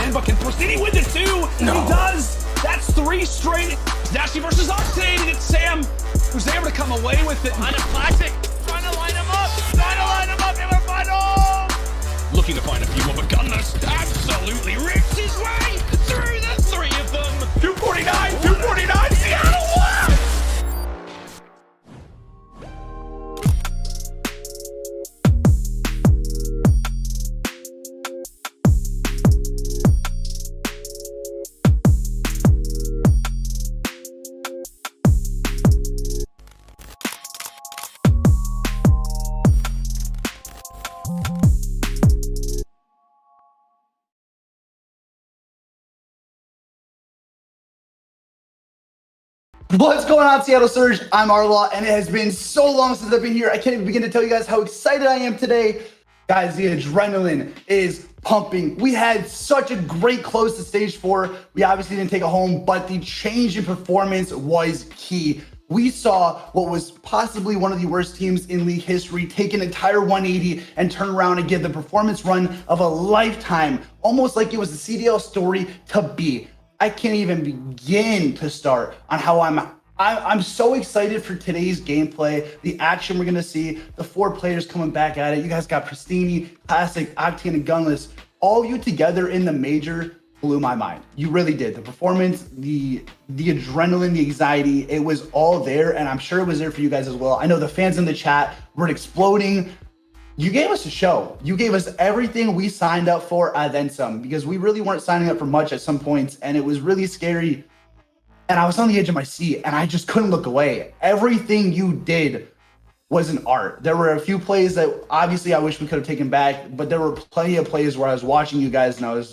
in, but can Pristini win the 2? No. He does. That's 3 straight. Dashy versus Octane, and it's Sam who's able to come away with it. On a classic, trying to line him up, in the final! Looking to find a few more, but Gunless absolutely rips his way through the 3 of them. 249, Seattle won! What's going on, Seattle Surge? I'm Arlaw, and it has been so long since I've been here. I can't even begin to tell you guys how excited I am today. Guys, the adrenaline is pumping. We had such a great close to stage 4. We obviously didn't take it home, but the change in performance was key. We saw what was possibly one of the worst teams in league history take an entire 180 and turn around and give the performance run of a lifetime, almost like it was a CDL story to be. I can't even begin to start on how I'm so excited for today's gameplay, the action we're gonna see, the 4 players coming back at it. You guys got Pristini, Classic, Octane, and Gunless. All of you together in the major blew my mind. You really did. The performance, the adrenaline, the anxiety, it was all there, and I'm sure it was there for you guys as well. I know the fans in the chat were exploding. You gave us a show. You gave us everything we signed up for, and then some, because we really weren't signing up for much at some points, and it was really scary. And I was on the edge of my seat, and I just couldn't look away. Everything you did was an art. There were a few plays that obviously I wish we could have taken back, but there were plenty of plays where I was watching you guys, and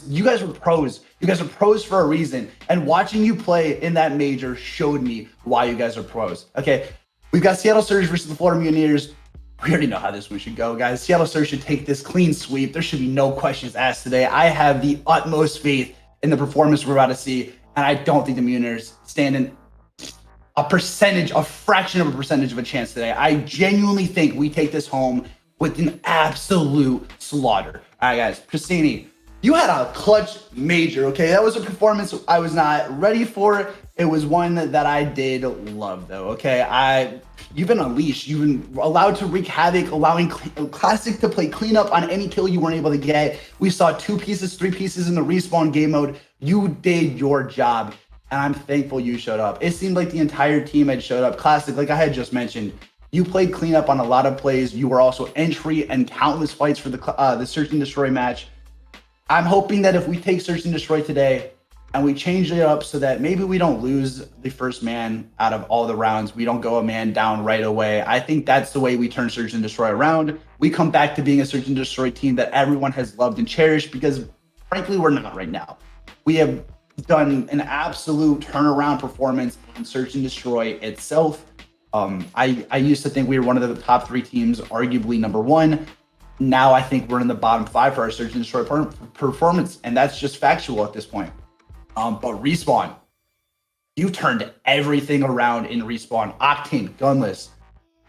you guys were pros. You guys are pros for a reason. And watching you play in that major showed me why you guys are pros. Okay, we've got Seattle Surge versus the Florida Mutineers. We already know how this one should go, guys. Seattle Surge should take this clean sweep. There should be no questions asked today. I have the utmost faith in the performance we're about to see, and I don't think the Mutineers stand in a fraction of a percentage of a chance today. I genuinely think we take this home with an absolute slaughter. All right, guys. Pristini, you had a clutch major, okay? That was a performance I was not ready for. It was one that I did love, though, okay? You've been unleashed. You've been allowed to wreak havoc, allowing Classic to play cleanup on any kill you weren't able to get. We saw 2 pieces, 3 pieces in the respawn game mode. You did your job, and I'm thankful you showed up. It seemed like the entire team had showed up. Classic, like I had just mentioned, you played cleanup on a lot of plays. You were also entry and countless fights for the Search and Destroy match. I'm hoping that if we take Search and Destroy today, and we change it up so that maybe we don't lose the first man out of all the rounds. We don't go a man down right away. I think that's the way we turn Search and Destroy around. We come back to being a Search and Destroy team that everyone has loved and cherished, because frankly, we're not right now. We have done an absolute turnaround performance on Search and Destroy itself. I used to think we were one of the top 3 teams, arguably number 1. Now I think we're in the bottom 5 for our Search and Destroy performance, and that's just factual at this point. But Respawn, you turned everything around in Respawn. Octane, Gunless,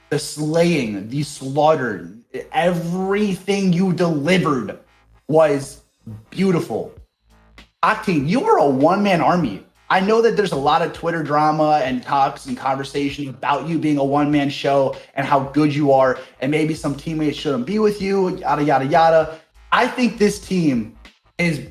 the slaying, the slaughter, everything you delivered was beautiful. Octane, you were a one-man army. I know that there's a lot of Twitter drama and talks and conversation about you being a one-man show and how good you are, and maybe some teammates shouldn't be with you, yada, yada, yada. I think this team is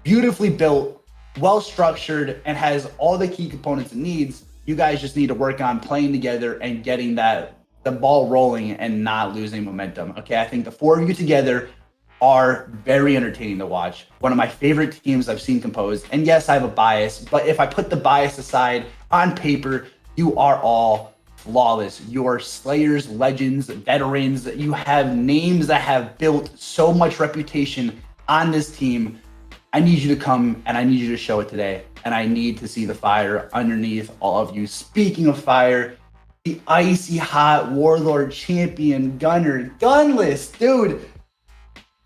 beautifully built, well-structured, and has all the key components it needs. You guys just need to work on playing together and getting the ball rolling and not losing momentum. Okay, I think the 4 of you together are very entertaining to watch. One of my favorite teams I've seen composed. And yes, I have a bias, but if I put the bias aside, on paper, you are all flawless. You're slayers, legends, veterans. You have names that have built so much reputation on this team. I need you to come and I need you to show it today. And I need to see the fire underneath all of you. Speaking of fire, the icy hot Warlord champion gunner, Gunless, dude.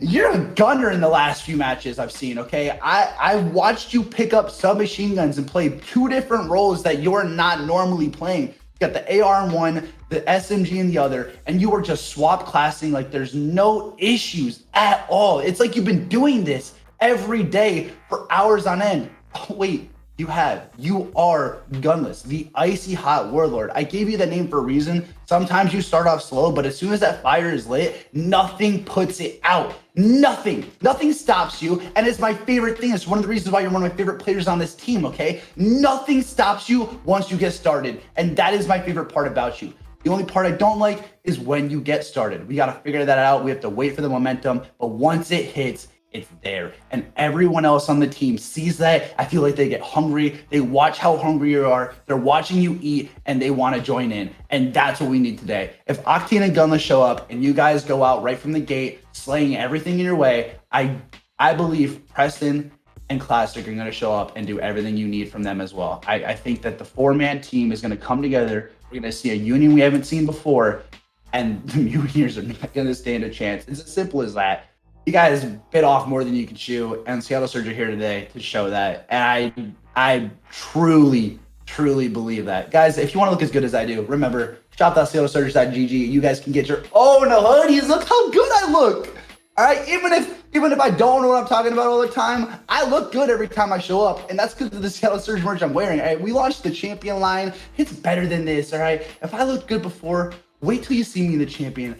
You're a gunner in the last few matches I've seen, okay? I watched you pick up submachine guns and play 2 different roles that you're not normally playing. You got the AR in one, the SMG in the other, and you were just swap classing like there's no issues at all. It's like you've been doing this every day for hours on end. Oh, wait, you are Gunless, the icy hot warlord. I gave you that name for a reason. Sometimes you start off slow, but as soon as that fire is lit, nothing puts it out. Nothing stops you. And it's my favorite thing. It's one of the reasons why you're one of my favorite players on this team, okay? Nothing stops you once you get started. And that is my favorite part about you. The only part I don't like is when you get started. We got to figure that out. We have to wait for the momentum. But once it hits, it's there. And everyone else on the team sees that. I feel like they get hungry. They watch how hungry you are. They're watching you eat and they want to join in. And that's what we need today. If Octane and Gunless show up and you guys go out right from the gate, slaying everything in your way, I believe Preston and Classic are going to show up and do everything you need from them as well. I think that the 4-man team is going to come together. We're going to see a union we haven't seen before, and the Mutineers are not going to stand a chance. It's as simple as that. You guys bit off more than you can chew, and Seattle Surge are here today to show that. And I truly believe that. Guys, if you want to look as good as I do, remember, shop.seattlesurge.gg. You guys can get your own hoodies. Look how good I look. All right, even if I don't know what I'm talking about all the time, I look good every time I show up, and that's because of the Seattle Surge merch I'm wearing. All right, we launched the champion line. It's better than this. All right, if I looked good before, wait till you see me in the champion.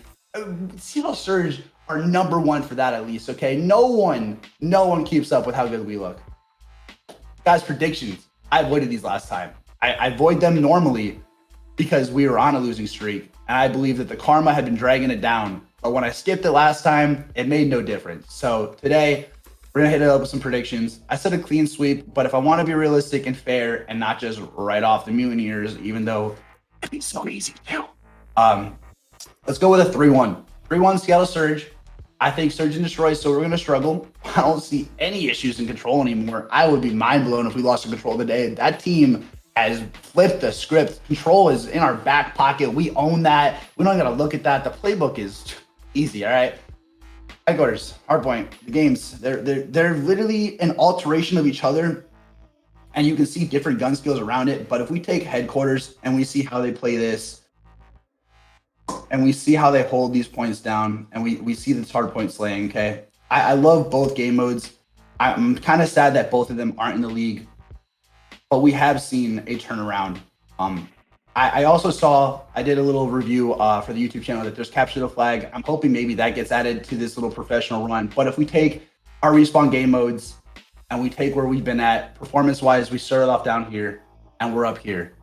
Seattle Surge are #1 for that at least. Okay, no one keeps up with how good we look. Guys, predictions. I avoided these last time. I avoid them normally because we were on a losing streak, and I believe that the karma had been dragging it down. But when I skipped it last time, it made no difference. So today, we're going to hit it up with some predictions. I said a clean sweep, but if I want to be realistic and fair and not just right off the Mutineers, even though it'd be so easy too. Let's go with a 3-1. 3-1 Seattle Surge. I think Surge and Destroy, so we're going to struggle. I don't see any issues in control anymore. I would be mind blown if we lost the control today. That team has flipped the script. Control is in our back pocket. We own that. We don't got to look at that. The playbook is easy, all right? Headquarters, hardpoint, the games, they're literally an alteration of each other, and you can see different gun skills around it. But if we take headquarters and we see how they play this, and we see how they hold these points down, and we see this hardpoint slaying, okay? I love both game modes. I'm kind of sad that both of them aren't in the league, but we have seen a turnaround. I also saw, I did a little review for the YouTube channel that there's Capture the Flag. I'm hoping maybe that gets added to this little professional run. But if we take our respawn game modes and we take where we've been at, performance-wise, we started off down here and we're up here.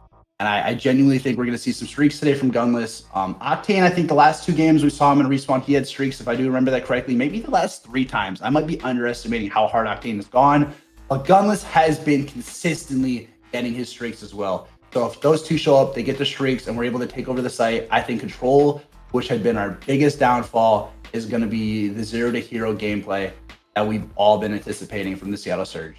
And I genuinely think we're going to see some streaks today from Gunless. Octane, I think the last 2 games we saw him in respawn, he had streaks, if I do remember that correctly, maybe the last 3 times. I might be underestimating how hard Octane has gone. But Gunless has been consistently getting his streaks as well. So if those 2 show up, they get the streaks, and we're able to take over the site, I think control, which had been our biggest downfall, is going to be the 0 to hero gameplay that we've all been anticipating from the Seattle Surge.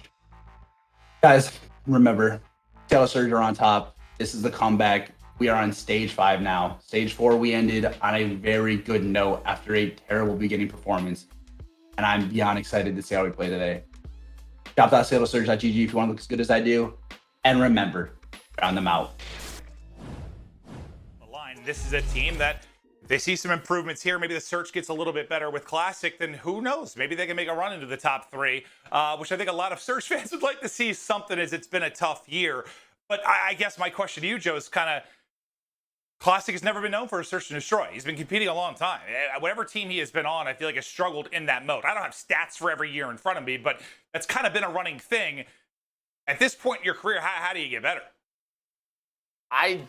Guys, remember, Seattle Surge are on top. This is the comeback. We are on stage 5 now. Stage 4, we ended on a very good note after a terrible beginning performance. And I'm beyond excited to see how we play today. Shop.seattlesurge.gg if you want to look as good as I do. And remember, round them out. This is a team that, if they see some improvements here, maybe the search gets a little bit better with Classic, then who knows? Maybe they can make a run into the top 3, which I think a lot of Surge fans would like to see something, as it's been a tough year. But I guess my question to you, Joe, is kind of, Classic has never been known for a search and destroy. He's been competing a long time. Whatever team he has been on, I feel like has struggled in that mode. I don't have stats for every year in front of me, but that's kind of been a running thing. At this point in your career, how do you get better? I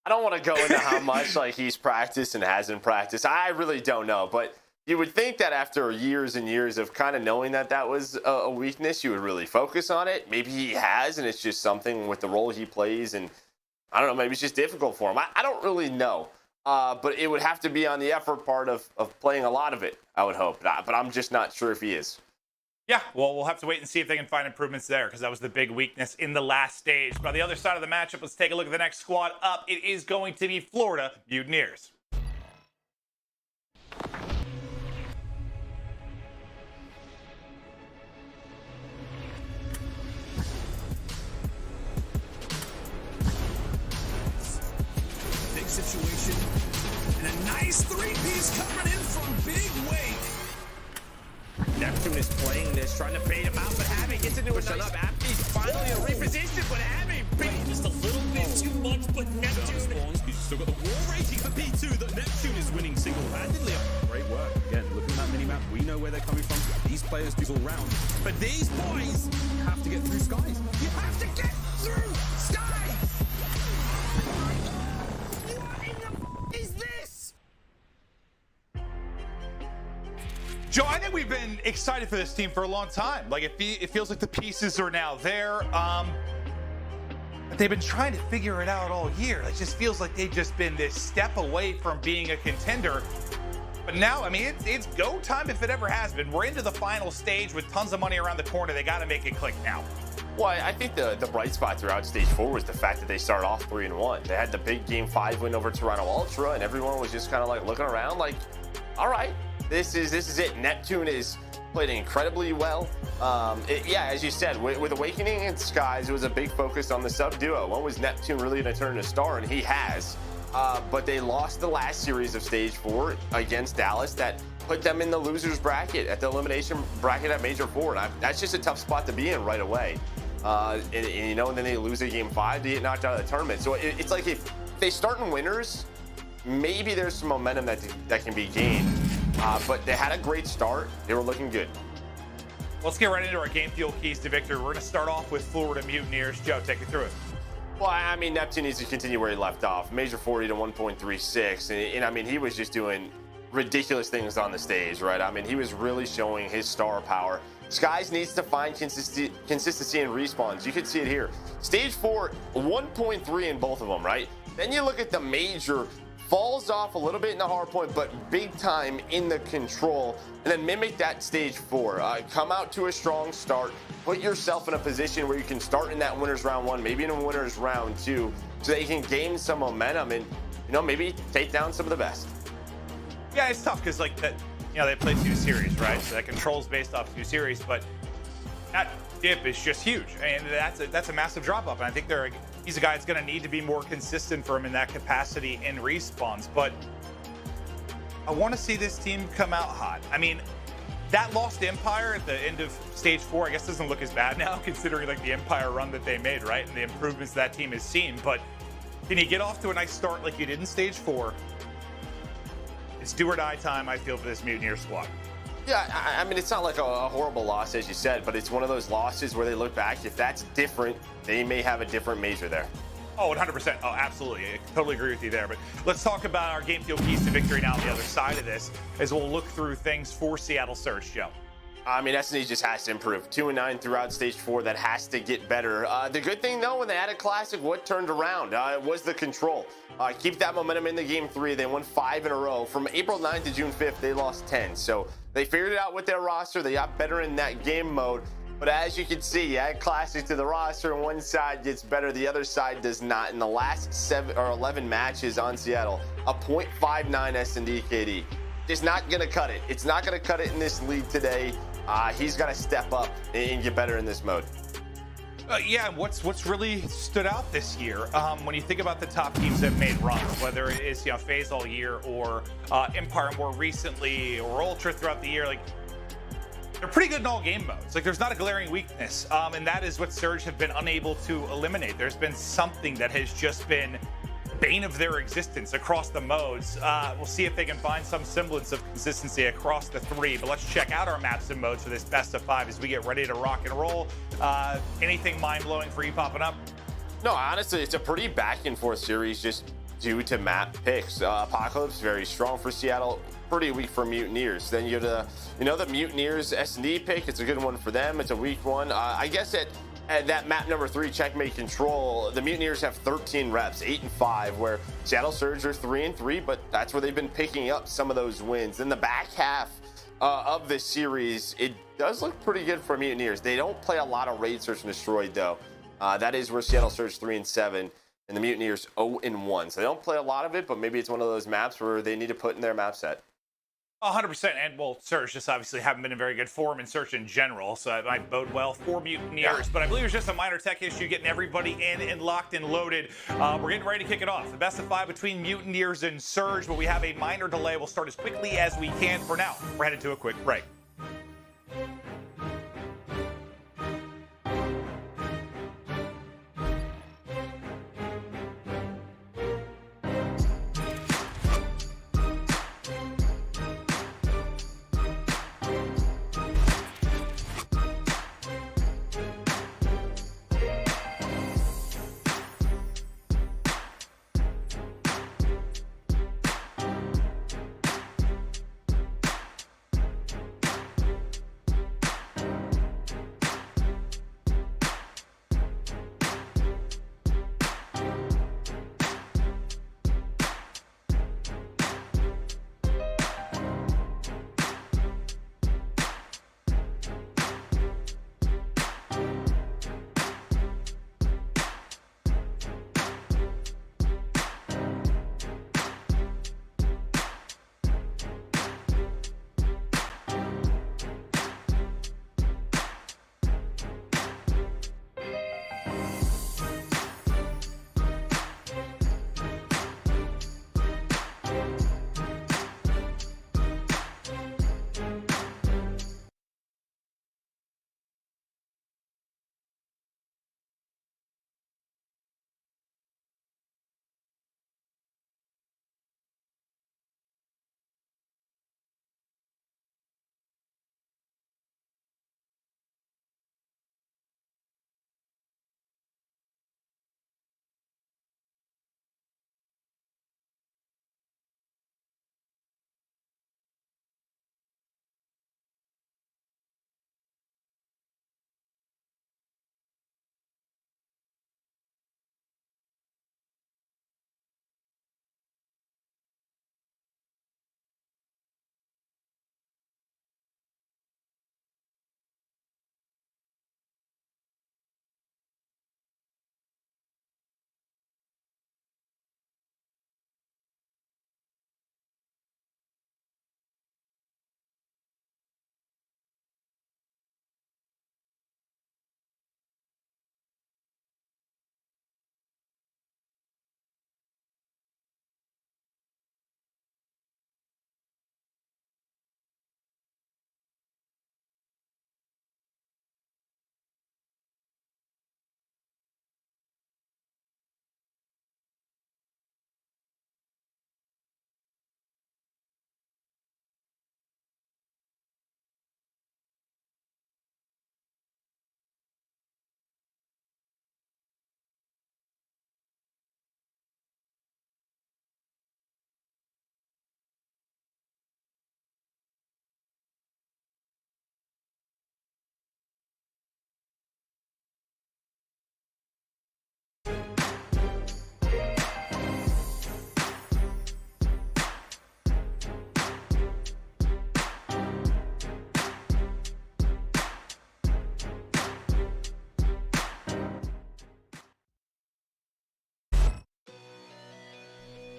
don't want to go into how much he's practiced and hasn't practiced. I really don't know, but you would think that after years and years of kind of knowing that that was a weakness, you would really focus on it. Maybe he has, and it's just something with the role he plays, and I don't know, maybe it's just difficult for him. I don't really know, but it would have to be on the effort part of playing a lot of it, I would hope. But I'm just not sure if he is. Yeah, well, we'll have to wait and see if they can find improvements there, because that was the big weakness in the last stage. But on the other side of the matchup, let's take a look at the next squad up. It is going to be Florida Mutineers. Big situation. And a nice 3-piece coming in from Big Wake. Neptune is playing this, trying to bait him out, but Abby gets into a nice up. Abby's finally a reposition, but Abby Just a little bit too much, but Neptune. He's still got the war rating for P2 that Neptune is winning single-handedly. Great work. Again, looking at that mini-map, we know where they're coming from. These players do all round. But these boys have to get through skies. You have to get through skies! What in the is this? Joe, I think we've been excited for this team for a long time. Like, it feels like the pieces are now there. But they've been trying to figure it out all year. It just feels like they've just been this step away from being a contender. But now, I mean, it's go time if it ever has been. We're into the final stage with tons of money around the corner. They got to make it click now. Well, I think the bright spot throughout Stage 4 was the fact that they started off 3-1. They had the big Game 5 win over Toronto Ultra, and everyone was just kind of like looking around like, all right, this is it. Neptune is played incredibly well. Yeah, as you said, with Awakening and Skies, it was a big focus on the sub duo. When was Neptune really going to turn into star? And he has. But they lost the last series of Stage 4 against Dallas that put them in the losers bracket, at the elimination bracket at Major 4. And that's just a tough spot to be in right away. And then they lose a Game 5 to get knocked out of the tournament. So it's like if they start in winners, maybe there's some momentum that can be gained. But they had a great start. They were looking good. Let's get right into our game fuel keys to victory. We're going to start off with Florida Mutineers. Joe, take it through it. Well, I mean, Neptune needs to continue where he left off. Major 40 to 1.36. And I mean, he was just doing ridiculous things on the stage, right? I mean, he was really showing his star power. Skies needs to find consistency in respawns. You can see it here. Stage 4, 1.3 in both of them, right? Then you look at the major, falls off a little bit in the hard point, but big time in the control, and then mimic that Stage 4. Come out to a strong start, put yourself in a position where you can start in that winners round 1, maybe in a winners round 2, so that you can gain some momentum and, maybe take down some of the best. Yeah, it's tough because, they play 2 series, right? So that control's based off 2 series, but that dip is just huge. And that's a massive drop off. And I think he's a guy that's going to need to be more consistent for him in that capacity in respawns. But I want to see this team come out hot. I mean, that lost Empire at the end of Stage 4, I guess doesn't look as bad now, considering the Empire run that they made, right? And the improvements that team has seen. But can you get off to a nice start like you did in Stage 4? It's do or die time, I feel, for this Mutineer squad. Yeah, I mean, it's not like a horrible loss, as you said, but it's one of those losses where they look back. If that's different, they may have a different major there. Oh, 100%. Oh, absolutely. I totally agree with you there. But let's talk about our game fuel keys to victory now on the other side of this, as we'll look through things for Seattle Surge, Joe. I mean, S&E just has to improve. 2-9 throughout Stage 4. That has to get better. The good thing, though, when they added Classic, what turned around was the control. Keep that momentum in the Game 3. They won 5 in a row. From April 9th to June 5th, they lost 10. So they figured it out with their roster. They got better in that game mode. But as you can see, you add Classic to the roster, and one side gets better, the other side does not. In the last 11 matches on Seattle, a .59 S&D KD. It's not going to cut it. It's not going to cut it in this league today. He's got to step up and get better in this mode. Yeah, what's really stood out this year, when you think about the top teams that made runs, whether it is FaZe all year or Empire more recently or Ultra throughout the year, they're pretty good in all game modes. There's not a glaring weakness, and that is what Surge have been unable to eliminate. There's been something that has just been bane of their existence across the modes. We'll see if they can find some semblance of consistency across the 3, but let's check out our maps and modes for this best of 5 as we get ready to rock and roll. Anything mind-blowing for you popping up? No, honestly, it's a pretty back and forth series just due to map picks. Apocalypse, very strong for Seattle, pretty weak for Mutineers. Then you have the Mutineers S&D pick. It's a good one for them. It's a weak one. I guess at that map number 3, Checkmate Control, the Mutineers have 13 reps, 8-5, where Seattle Surge are 3-3, but that's where they've been picking up some of those wins. In the back half of this series, it does look pretty good for Mutineers. They don't play a lot of Raid Search and Destroy, though. That is where Seattle Surge 3-7 and the Mutineers 0-1. So they don't play a lot of it, but maybe it's one of those maps where they need to put in their map set. 100%, and Surge just obviously haven't been in very good form in Search in general, so it might bode well for Mutineers. Yeah. But I believe it's just a minor tech issue getting everybody in and locked and loaded. We're getting ready to kick it off. The best of 5 between Mutineers and Surge, but we have a minor delay. We'll start as quickly as we can for now. We're headed to a quick break.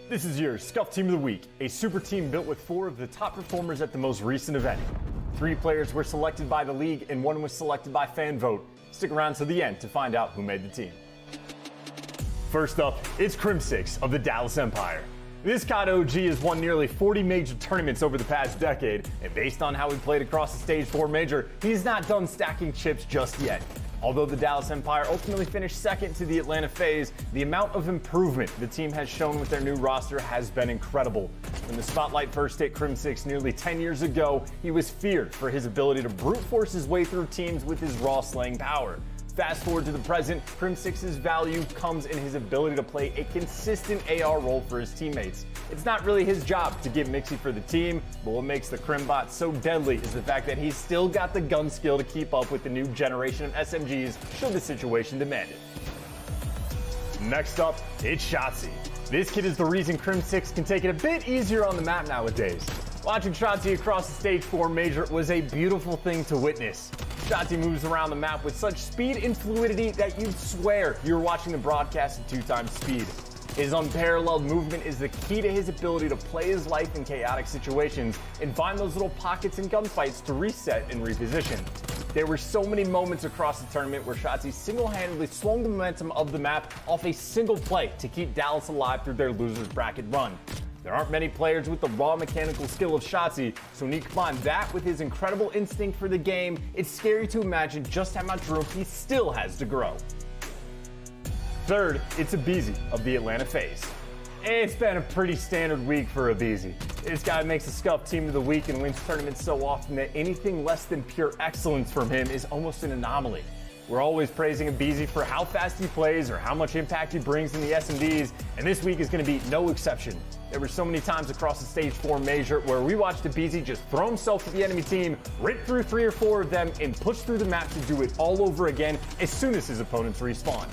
This is your Scuff Team of the Week, a super team built with 4 of the top performers at the most recent event. 3 players were selected by the league and 1 was selected by fan vote. Stick around to the end to find out who made the team. First up, it's Crim6 of the Dallas Empire. This COD OG has won nearly 40 major tournaments over the past decade, and based on how he played across the Stage 4 major, he's not done stacking chips just yet. Although the Dallas Empire ultimately finished second to the Atlanta FaZe, the amount of improvement the team has shown with their new roster has been incredible. When the spotlight first hit Crim6 nearly 10 years ago, he was feared for his ability to brute force his way through teams with his raw slaying power. Fast forward to the present, Crim6's value comes in his ability to play a consistent AR role for his teammates. It's not really his job to get mixy for the team, but what makes the Crimbot so deadly is the fact that he's still got the gun skill to keep up with the new generation of SMGs should the situation demand it. Next up, it's Shotzzy. This kid is the reason Crim6 can take it a bit easier on the map nowadays. Watching Shotzzy across the Stage 4 major was a beautiful thing to witness. Shotzzy moves around the map with such speed and fluidity that you'd swear you're watching the broadcast at 2 times speed. His unparalleled movement is the key to his ability to play his life in chaotic situations and find those little pockets in gunfights to reset and reposition. There were so many moments across the tournament where Shotzzy single-handedly swung the momentum of the map off a single play to keep Dallas alive through their losers bracket run. There aren't many players with the raw mechanical skill of Shotzzy, so when you combine that with his incredible instinct for the game, it's scary to imagine just how much room he still has to grow. Third, it's aBeZy of the Atlanta FaZe. It's been a pretty standard week for aBeZy. This guy makes the Scuff Team of the Week and wins tournaments so often that anything less than pure excellence from him is almost an anomaly. We're always praising aBeZy for how fast he plays or how much impact he brings in the SMDs, and this week is going to be no exception. There were so many times across the Stage 4 major where we watched aBeZy just throw himself at the enemy team, rip through 3 or 4 of them, and push through the map to do it all over again as soon as his opponents respawn.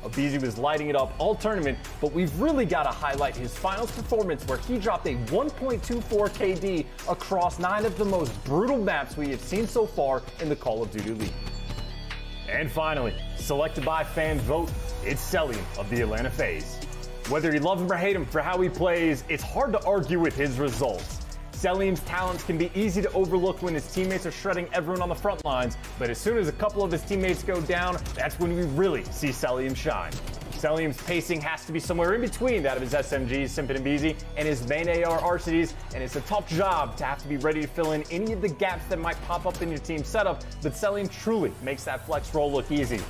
aBeZy was lighting it up all tournament, but we've really got to highlight his finals performance where he dropped a 1.24 KD across 9 of the most brutal maps we have seen so far in the Call of Duty League. And finally, selected by fan vote, it's Cellium of the Atlanta FaZe. Whether you love him or hate him for how he plays, it's hard to argue with his results. Cellium's talents can be easy to overlook when his teammates are shredding everyone on the front lines, but as soon as a couple of his teammates go down, that's when we really see Cellium shine. Cellium's pacing has to be somewhere in between that of his SMGs, Simpin and aBeZy, and his main AR Arcades, and it's a tough job to have to be ready to fill in any of the gaps that might pop up in your team setup, but Cellium truly makes that flex role look easy.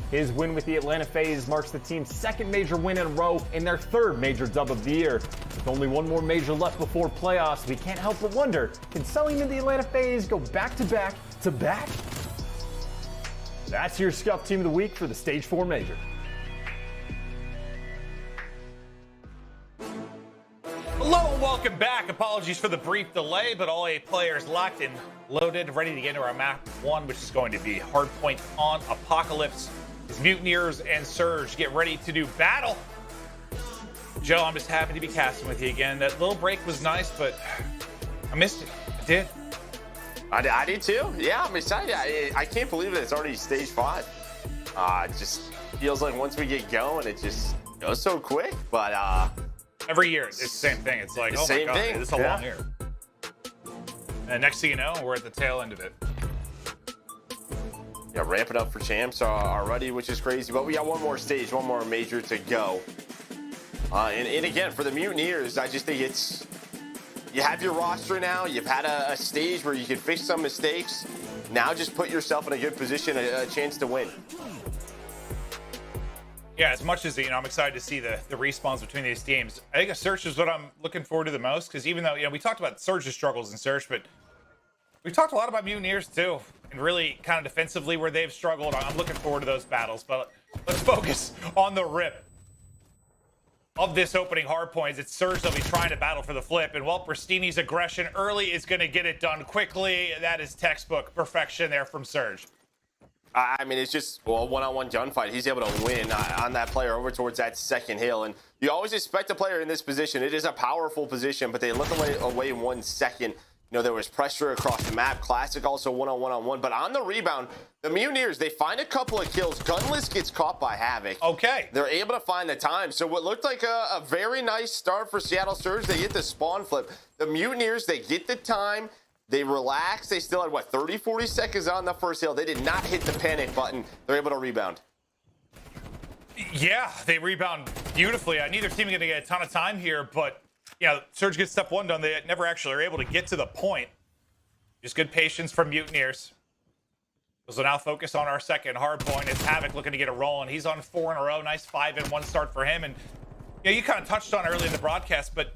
His win with the Atlanta FaZe marks the team's 2nd major win in a row and their 3rd major dub of the year. With only 1 more major left before playoffs, we can't help but wonder, can Cellium and the Atlanta FaZe go back to back to back? That's your Scuff Team of the Week for the Stage 4 major. Hello and welcome back. Apologies for the brief delay, but all 8 players locked and loaded, ready to get into our map 1, which is going to be Hardpoint on Apocalypse. As Mutineers and Surge get ready to do battle. Joe, I'm just happy to be casting with you again. That little break was nice, but I missed it. I did. I did too. Yeah, I'm excited. I can't believe that it's already Stage 5. It just feels like once we get going, it just goes so quick. But every year, it's the same thing. It's like, oh my God, this is a long year. And next thing you know, we're at the tail end of it. Yeah, ramping up for champs already, which is crazy. But we got 1 more stage, 1 more major to go. And again, for the Mutineers, I just think it's, you have your roster now. You've had a stage where you can fix some mistakes. Now just put yourself in a good position, a chance to win. Yeah, as much as, I'm excited to see the respawns between these teams. I think a Search is what I'm looking forward to the most, because even though, we talked about Surge's struggles in Search, but we've talked a lot about Mutineers too, and really kind of defensively where they've struggled. I'm looking forward to those battles, but let's focus on the rip of this opening hardpoint. It's Surge that'll be trying to battle for the flip, and while Pristini's aggression early is going to get it done quickly, that is textbook perfection there from Surge. I mean, it's just, well, one-on-one gunfight. He's able to win on that player over towards that second hill. And you always expect a player in this position. It is a powerful position, but they look away in 1 second. You know, there was pressure across the map. Classic also one-on-one. But on the rebound, the Mutineers, they find a couple of kills. Gunless gets caught by Havoc. Okay. They're able to find the time. So what looked like a very nice start for Seattle Surge, they get the spawn flip. The Mutineers, they get the time. They relax. They still had, 30, 40 seconds on the first hill. They did not hit the panic button. They're able to rebound. Yeah, they rebound beautifully. Neither team is going to get a ton of time here, but Surge gets step one done. They never actually are able to get to the point. Just good patience from Mutineers. So now focus on our second hard point. It's Havoc looking to get a roll, and he's on 4 in a row. Nice 5-1 start for him. And you kind of touched on it early in the broadcast, but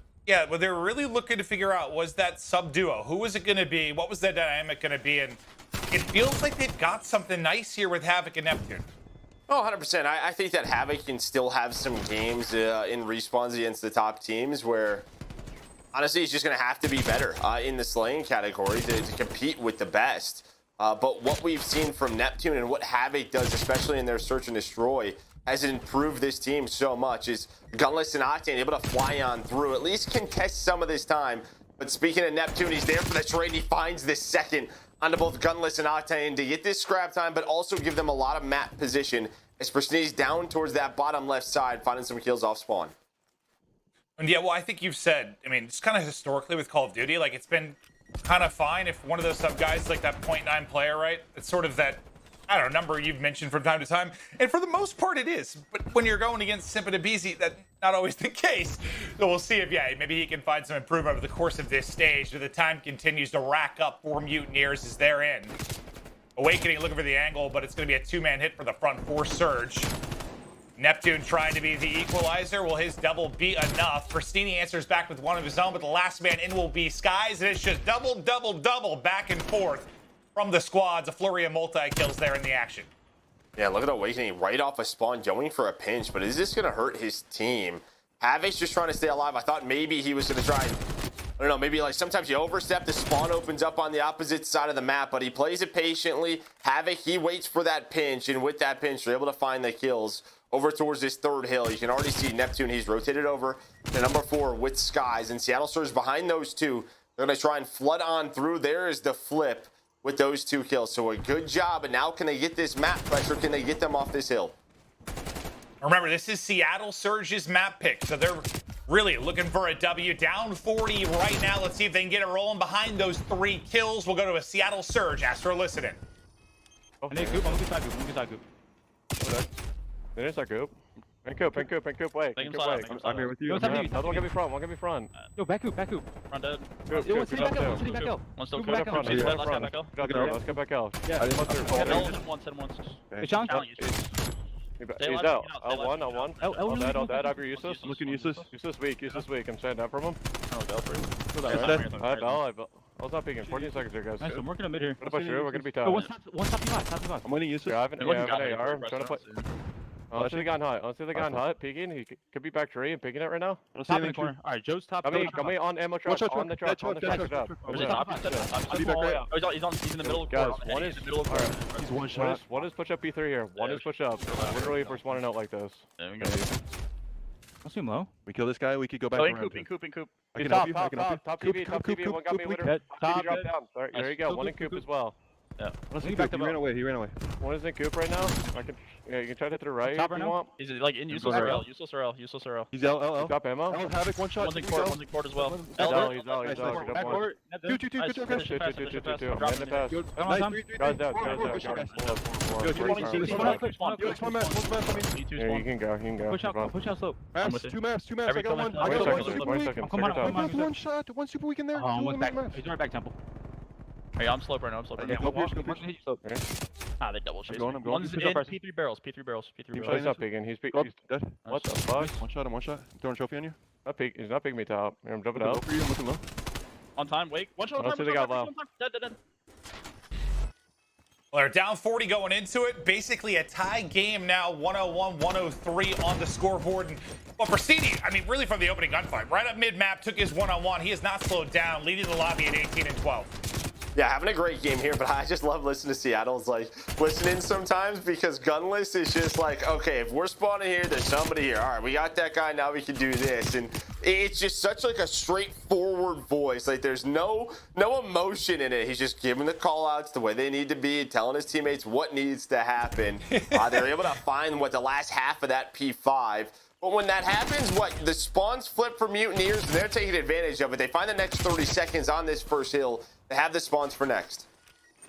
what they were really looking to figure out was that sub duo. Who was it going to be? What was the dynamic going to be? And it feels like they've got something nice here with Havoc and Neptune. Oh, 100%. I think that Havoc can still have some games in respawns against the top teams where, honestly, he's just going to have to be better in the slaying category to compete with the best. But what we've seen from Neptune and what Havoc does, especially in their search and destroy, has improved this team so much. Is Gunless and Octane able to fly on through, at least contest some of this time. But speaking of Neptune, he's there for the trade. He finds this second onto both Gunless and Octane to get this scrap time, but also give them a lot of map position as Prestige down towards that bottom left side, finding some kills off spawn. And I think you've said, it's kind of historically with Call of Duty, it's been kind of fine if one of those sub guys, like that 0.9 player, right? It's sort of that, number you've mentioned from time to time. And for the most part, it is. But when you're going against Simp and Abizi, that's not always the case. So we'll see if, maybe he can find some improvement over the course of this stage. The time continues to rack up for Mutineers as they're in. Awakening looking for the angle, but it's going to be a 2-man hit for the front for Surge. Neptune trying to be the equalizer. Will his double be enough? Pristini answers back with one of his own, but the last man in will be Skies, and it's just double back and forth from the squads. A flurry of multi-kills there in the action. Yeah, look at Awakening right off a spawn going for a pinch, but is this going to hurt his team? Havoc's just trying to stay alive. I thought maybe he was going to try and, maybe sometimes you overstep, the spawn opens up on the opposite side of the map, but he plays it patiently. Havoc, he waits for that pinch, and with that pinch, they're able to find the kills over towards this third hill. You can already see Neptune, he's rotated over to number 4 with Skies, and Seattle Surge behind those two. They're going to try and flood on through. There is the flip with those 2 kills. So a good job, and now can they get this map pressure? Can they get them off this hill? Remember, this is Seattle Surge's map pick, so they're really looking for a W. Down 40 right now. Let's see if they can get it rolling behind those 3 kills. We'll go to a Seattle Surge. Ask for a listen in. I'm gonna be side group. Okay. There's our group. Pink coop, wait. I'm here with you. Another one gonna be front. Yo, back hoop. Front dead. Yo, sitting back out. One still good. Let's go back out. Yeah. Hey, challenge. He's out. L1. All dead. I've useless. Looking useless. Useless weak. I'm standing up from him. I was not peeking. 14 seconds here, guys. Nice, I'm working on mid here. We're gonna be tough. One top you. I'm winning useless. Yeah, I have an AR. I'm trying to play. Let's see the gun hut. Peeking. He could be back tree and peeking it right now. Top in the corner. All right, Joe's top. Come me on ammo truck. On the truck. He's in the middle. Guys, one is he's one shot. One is push up B3 here. One is push up. Literally, if we're spawning out like this. There we go. Let's zoom low. We kill this guy. We could go back around. Coop. I can help you. Top TV. One got me with her. Top. Drop down. There you go. One in coop as well. Yeah. He ran away. One is in coop right now. You can try to hit to the right if you want. He's like in useless or L. He's L. Top ammo. L Havoc, one shot. One's in court as well. He's out. Good one. Two. Man the pass. Guys down. Yeah, you can go. Push out slope. Two maps. I got one. 20 seconds. Come on. One shot. One super weak in there. One's back. He's right back temple. Hey, I'm slope right now. They double chase. One's in P3 barrels. He's peeking. He's dead. What the fuck? One shot. I'm throwing trophy on you. He's not peeking me top. I'm jumping up. I'm looking low. On time. Wait. One shot. Let's see they got low. Dead. Well, they're down 40 going into it. Basically a tie game now, 101-103 on the scoreboard. And, well, Pristini, really from the opening gunfight, right up mid-map, took his one-on-one. He has not slowed down, leading the lobby at 18-12. Yeah, having a great game here, but I just love listening to Seattle's like listening sometimes because Gunless is just like, okay, if we're spawning here, there's somebody here. All right, we got that guy, now we can do this. And it's just such like a straightforward voice. Like there's no emotion in it. He's just giving the call outs the way they need to be, telling his teammates what needs to happen. They're able to find the last half of that P5. But when that happens, the spawns flip for Mutineers, and they're taking advantage of it. They find the next 30 seconds on this first hill. They have the spawns for next.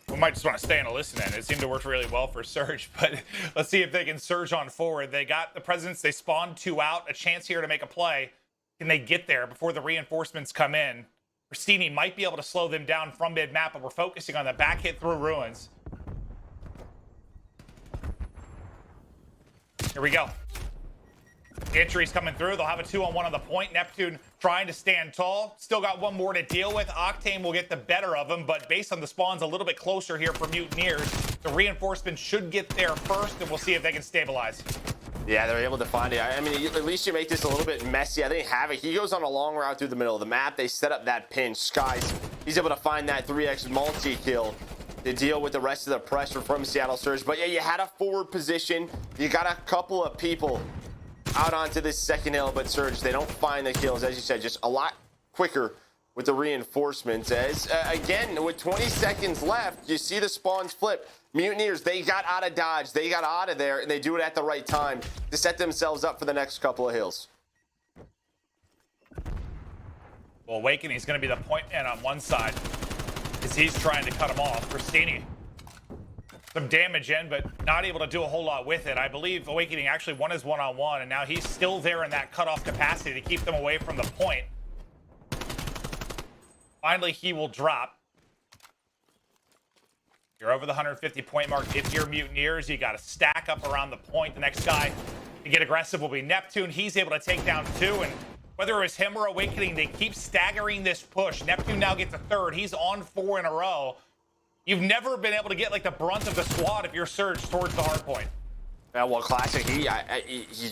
We might just want to stay and listen in. It seemed to work really well for Surge, but let's see if they can surge on forward. They got the presence. They spawned 2 out. A chance here to make a play. Can they get there before the reinforcements come in? Pristini might be able to slow them down from mid-map, but we're focusing on the back hit through ruins. Here we go. The entry's coming through. They'll have a 2-on-1 on the point. Neptune trying to stand tall. Still got one more to deal with. Octane will get the better of him, but based on the spawns a little bit closer here for Mutineers, the reinforcements should get there first, and we'll see if they can stabilize. Yeah, they're able to find it. I mean, at least you make this a little bit messy. I think Havoc, he goes on a long route through the middle of the map. They set up that pinch. Skies, he's able to find that 3x multi-kill to deal with the rest of the pressure from Seattle Surge. But yeah, you had a forward position. You got a couple of people out onto this second hill, but Surge, they don't find the kills, as you said, just a lot quicker with the reinforcements. As again, with 20 seconds left, you see the spawns flip. Mutineers, they got out of dodge, they got out of there, and they do it at the right time to set themselves up for the next couple of hills. Well, Awakening's going to be the point man on one side as he's trying to cut him off. Pristini, some damage in, but not able to do a whole lot with it. I believe Awakening actually won his one-on-one, and now he's still there in that cutoff capacity to keep them away from the point. Finally, he will drop. You're over the 150 point mark. If you're Mutineers, you got to stack up around the point. The next guy to get aggressive will be Neptune. He's able to take down 2, and whether it was him or Awakening, they keep staggering this push. Neptune now gets a 3rd. He's on 4 in a row. You've never been able to get like the brunt of the squad if you're Surge towards the hard point. Yeah, well, Classic,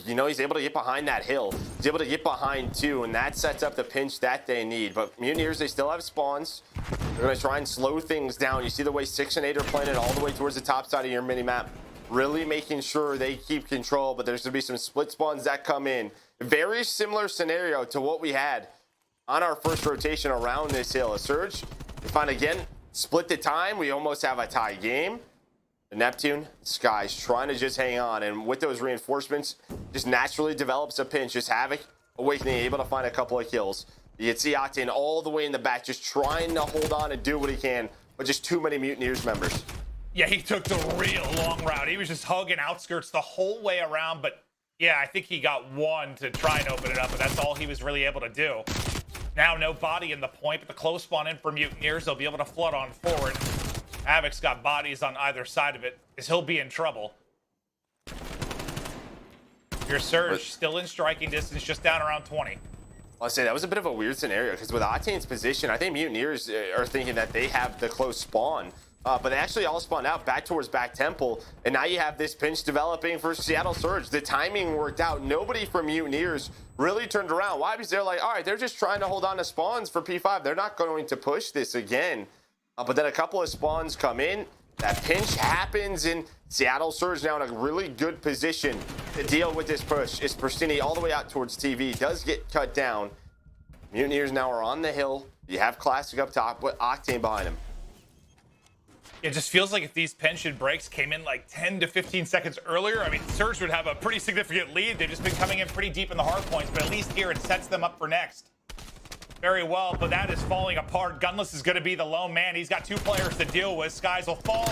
you know, he's able to get behind that hill. He's able to get behind 2, and that sets up the pinch that they need. But Mutineers, they still have spawns. They're going to try and slow things down. You see the way 6 and 8 are playing it all the way towards the top side of your mini-map. Really making sure they keep control, but there's going to be some split spawns that come in. Very similar scenario to what we had on our first rotation around this hill. A Surge, we find again, split the time. We almost have a tie game. Neptune, Skies trying to just hang on, and with those reinforcements, just naturally develops a pinch. Just Havoc, Awakening, able to find a couple of kills. You can see Octane all the way in the back, just trying to hold on and do what he can, but just too many Mutineers members. Yeah, he took the real long route. He was just hugging outskirts the whole way around, but yeah, I think he got 1 to try and open it up, but that's all he was really able to do. Now, no body in the point, but the close spawn in for Mutineers. They'll be able to flood on forward. Havoc's got bodies on either side of it, as he'll be in trouble. Your Surge still in striking distance, just down around 20. I'll say that was a bit of a weird scenario, because with Octane's position, I think Mutineers are thinking that they have the close spawn. But they actually all spawned out back towards back temple, and now you have this pinch developing for Seattle Surge. The timing worked out. Nobody from Mutineers really turned around. Why? Because they're like, all right, they're just trying to hold on to spawns for P5. They're not going to push this again. But then a couple of spawns come in. That pinch happens, and Seattle Surge now in a really good position to deal with this push. It's Pristini all the way out towards TV. Does get cut down. Mutineers now are on the hill. You have Classic up top with Octane behind him. It just feels like if these pension breaks came in like 10 to 15 seconds earlier, I mean, Surge would have a pretty significant lead. They've just been coming in pretty deep in the hard points, but at least here it sets them up for next. Very well, but that is falling apart. Gunless is going to be the lone man. He's got 2 players to deal with. Skies will fall.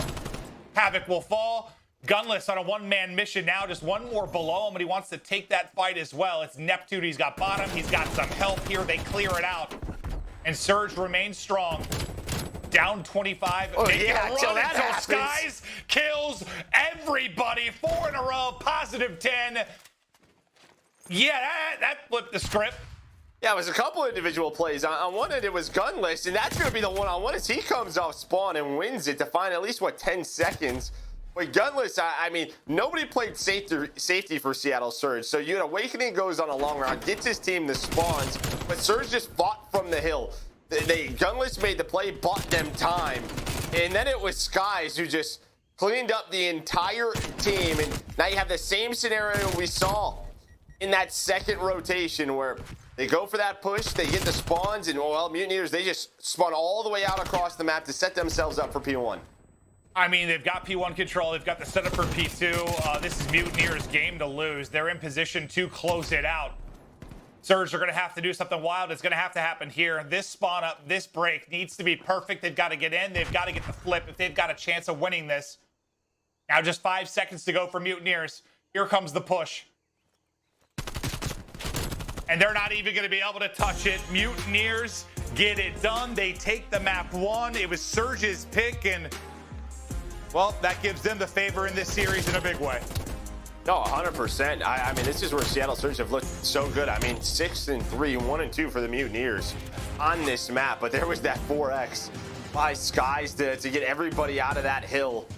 Havoc will fall. Gunless on a one-man mission now, just 1 more below him, but he wants to take that fight as well. It's Neptune. He's got bottom. He's got some help here. They clear it out. And Surge remains strong. Down 25. Oh, yeah, until that happens. Skies kills everybody. 4 in a row. Positive 10. Yeah, that flipped the script. Yeah, it was a couple individual plays. On one end, it was Gunless, and that's going to be the one-on-one as he comes off spawn and wins it to find at least, 10 seconds. But Gunless, I mean, nobody played safety for Seattle Surge. So you had Awakening goes on a long round, gets his team the spawns, but Surge just fought from the hill. Gunless made the play, bought them time, and then it was Skies who just cleaned up the entire team. And now you have the same scenario we saw in that second rotation where they go for that push, they get the spawns, and well, Mutineers, they just spawn all the way out across the map to set themselves up for P1. I mean, they've got P1 control. They've got the setup for P2. This is Mutineers' game to lose. They're in position to close it out. Surge are going to have to do something wild. It's going to have to happen here. This spawn up, this break needs to be perfect. They've got to get in. They've got to get the flip if they've got a chance of winning this. Now just 5 seconds to go for Mutineers. Here comes the push. And they're not even going to be able to touch it. Mutineers get it done. They take the map 1. It was Surge's pick, and, well, that gives them the favor in this series in a big way. No, 100%. I mean, this is where Seattle Surge have looked so good. I mean, 6-3, 1-2 for the Mutineers on this map. But there was that 4x by Skies to get everybody out of that hill.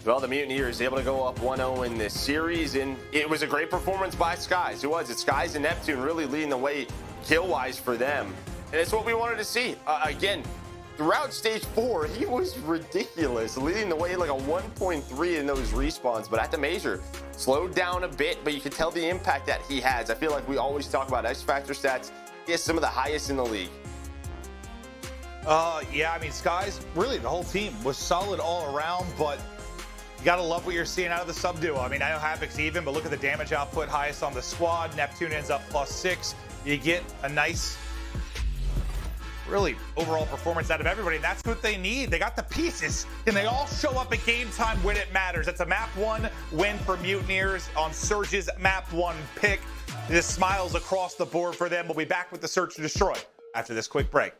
Well, the Mutineers able to go up 1-0 in this series, and it was a great performance by Skies. Who was it? Skies and Neptune really leading the way kill-wise for them. And it's what we wanted to see. Again, throughout stage 4, he was ridiculous, leading the way like a 1.3 in those respawns. But at the major, slowed down a bit, but you can tell the impact that he has. I feel like we always talk about X Factor stats. He has some of the highest in the league. Yeah, I mean, Skies, really the whole team was solid all around, but you got to love what you're seeing out of the sub-duo. I mean, I know Havoc's even, but look at the damage output, highest on the squad. Neptune ends up +6. You get a nice, really overall performance out of everybody. And that's what they need. They got the pieces, and they all show up at game time when it matters. That's a map 1 win for Mutineers on Surge's map 1 pick. This smiles across the board for them. We'll be back with the Search to Destroy after this quick break.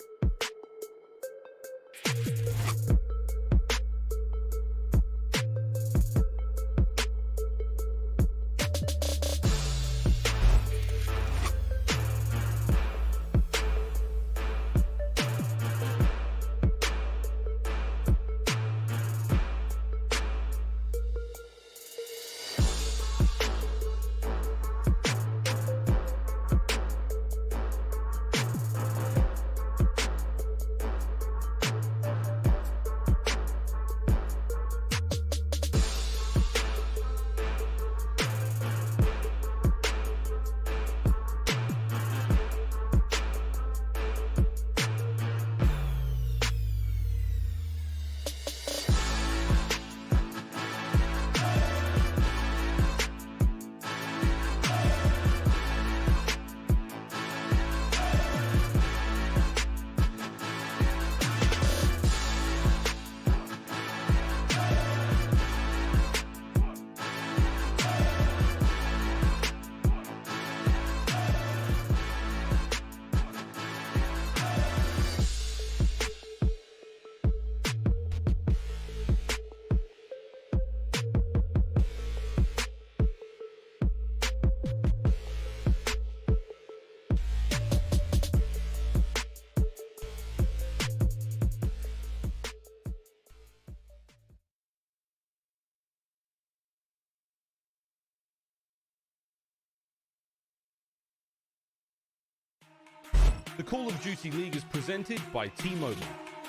The Call of Duty League is presented by T-Mobile,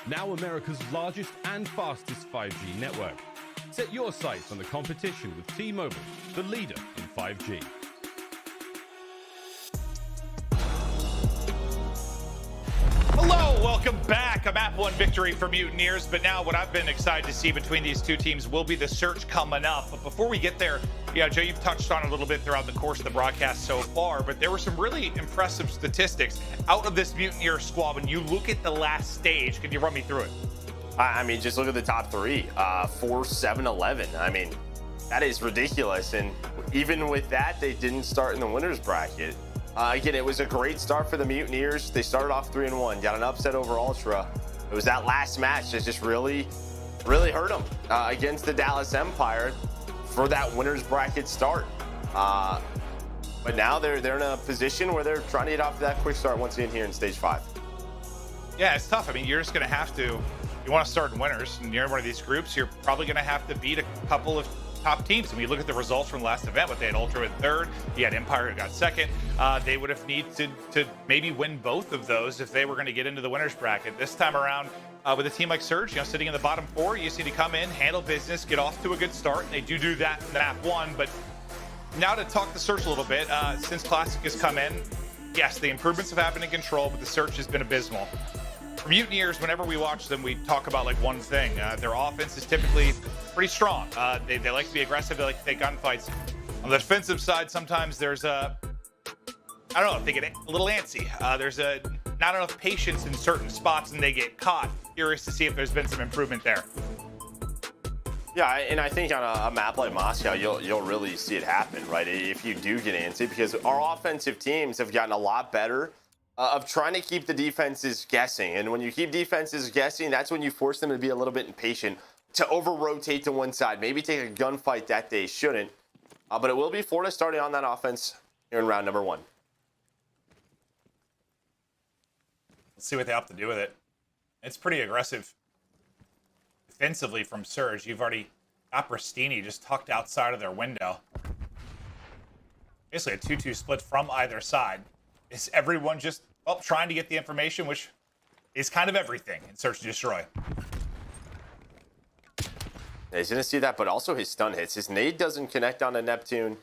now America's largest and fastest 5G network. Set your sights on the competition with T-Mobile, the leader in 5G. Hello, welcome back. A map 1 victory for Mutineers, but now what I've been excited to see between these two teams will be the Search coming up. But before we get there, yeah, Joe, you've touched on it a little bit throughout the course of the broadcast so far, but there were some really impressive statistics out of this Mutineer squad. When you look at the last stage, can you run me through it? I mean, just look at the top 3, 4, 7, 11. I mean, that is ridiculous. And even with that, they didn't start in the winner's bracket. Again, it was a great start for the Mutineers. They started off 3-1, got an upset over Ultra. It was that last match that just really hurt them against the Dallas Empire for that winner's bracket start. But now they're in a position where they're trying to get off to that quick start once again here in stage 5. Yeah, it's tough. I mean, you're just going to have to, you want to start in winners, and you're in one of these groups, you're probably going to have to beat a couple of top teams. And we look at the results from the last event, what they had Ultra in third, he had Empire who got second. They would have needed to maybe win both of those if they were going to get into the winner's bracket. This time around, with a team like Surge, sitting in the bottom four, you see to come in, handle business, get off to a good start. And they do that in map one. But now to talk the Surge a little bit, since Classic has come in, yes, the improvements have happened in control, but the Surge has been abysmal. For Mutineers, whenever we watch them, we talk about like one thing. Their offense is typically pretty strong. They like to be aggressive. They like to take gunfights. On the defensive side, sometimes there's I don't know, if they get a little antsy. There's not enough patience in certain spots and they get caught. Curious to see if there's been some improvement there. Yeah, and I think on a map like Moscow, you'll really see it happen, right? If you do get antsy, because our offensive teams have gotten a lot better of trying to keep the defenses guessing. And when you keep defenses guessing, that's when you force them to be a little bit impatient, to over-rotate to one side, maybe take a gunfight that they shouldn't. But it will be Florida starting on that offense here in round number 1. Let's see what they have to do with it. It's pretty aggressive defensively from Surge. You've already got Bristini just tucked outside of their window. Basically a 2-2 split from either side. Is everyone just trying to get the information, which is kind of everything in Search to Destroy? Yeah, he's going to see that, but also his stun hits. His nade doesn't connect on a Neptune,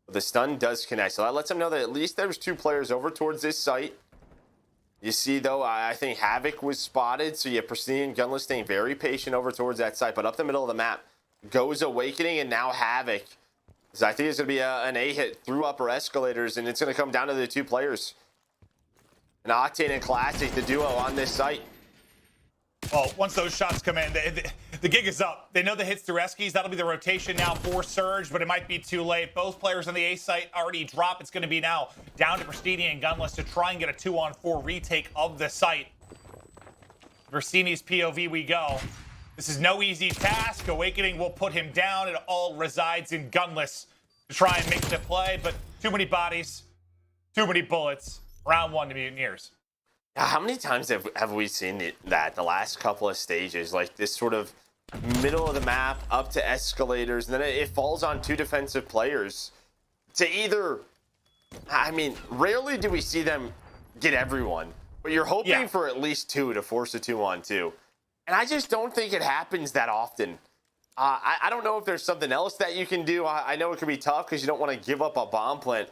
but the stun does connect. So that lets him know that at least there's 2 players over towards this site. You see, though, I think Havoc was spotted, so you have Pristine and Gunless staying very patient over towards that site. But up the middle of the map goes Awakening, and now Havoc. So I think it's going to be an A hit through upper escalators, and it's going to come down to the 2 players. An Octane and Classic, the duo on this site. Well, once those shots come in, the gig is up. They know the hits through Eskies. That'll be the rotation now for Surge, but it might be too late. Both players on the A site already drop. It's going to be now down to Pristini and Gunless to try and get a 2-on-4 retake of the site. Pristini's POV we go. This is no easy task. Awakening will put him down. It all resides in Gunless to try and make the play, but too many bodies, too many bullets. Round 1 to Mutineers. How many times have we seen that the last couple of stages, like this sort of middle of the map up to escalators, and then it falls on 2 defensive players to either, I mean, rarely do we see them get everyone, but you're hoping for at least 2 to force a 2-on-2. And I just don't think it happens that often. I don't know if there's something else that you can do. I know it can be tough because you don't want to give up a bomb plant,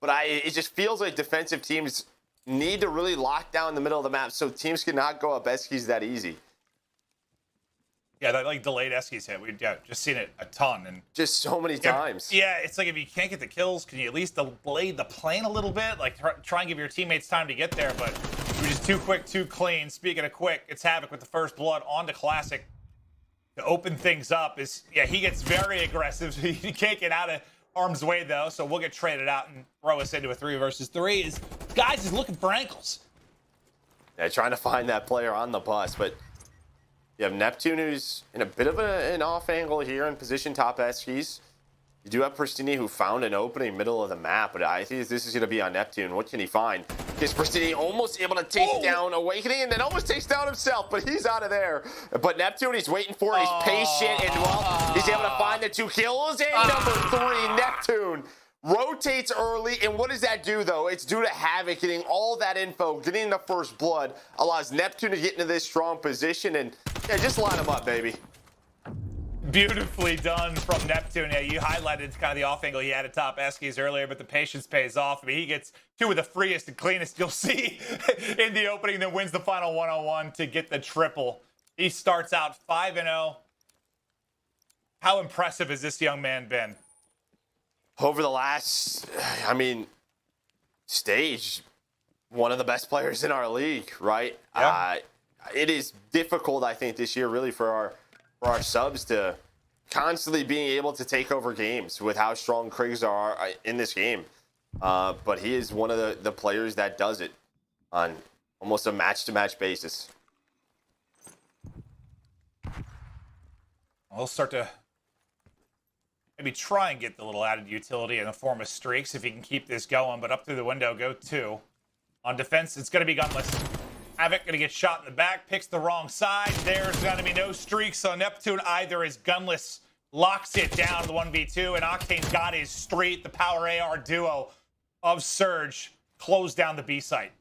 but it just feels like defensive teams need to really lock down the middle of the map so teams cannot go up Eskies that easy. Yeah, that like delayed Eskies hit. We've just seen it a ton. And just so many times. Yeah, it's like if you can't get the kills, can you at least delay the plane a little bit? Like try and give your teammates time to get there, but we're just too quick, too clean. Speaking of quick, it's Havoc with the first blood on to Classic. To open things up he gets very aggressive. He can't get out of harm's way, though, so we'll get traded out and throw us into a 3 versus 3. Guys is looking for ankles. Yeah, trying to find that player on the bus, but you have Neptune, who's in a bit of an off angle here in position top Eskies. You do have Pristini, who found an opening middle of the map, but I think this is going to be on Neptune. What can he find? Is Pristini almost able to take down Awakening and then almost takes down himself, but he's out of there. But Neptune, he's waiting for it. He's patient, and he's able to find the 2 kills. And number 3, Neptune rotates early. And what does that do, though? It's due to Havoc getting all that info, getting the first blood, allows Neptune to get into this strong position, and just line him up, baby. Beautifully done from Neptune. Yeah, you highlighted kind of the off angle he had atop Eskies earlier, but the patience pays off. I mean, he gets 2 of the freest and cleanest you'll see in the opening, then wins the final 1-on-1 to get the triple. He starts out 5-0. How impressive has this young man been? Over the last, stage, one of the best players in our league, right? Yeah. It is difficult, I think, this year, really, for our subs to constantly being able to take over games with how strong Kriegs are in this game. But he is one of the players that does it on almost a match-to-match basis. We'll start to maybe try and get the little added utility in the form of streaks if he can keep this going. But up through the window, go 2. On defense, it's going to be Gunless. Havoc going to get shot in the back, picks the wrong side. There's going to be no streaks on Neptune either as Gunless locks it down to the 1v2, and Octane's got his street. The power AR duo of Surge close down the B site.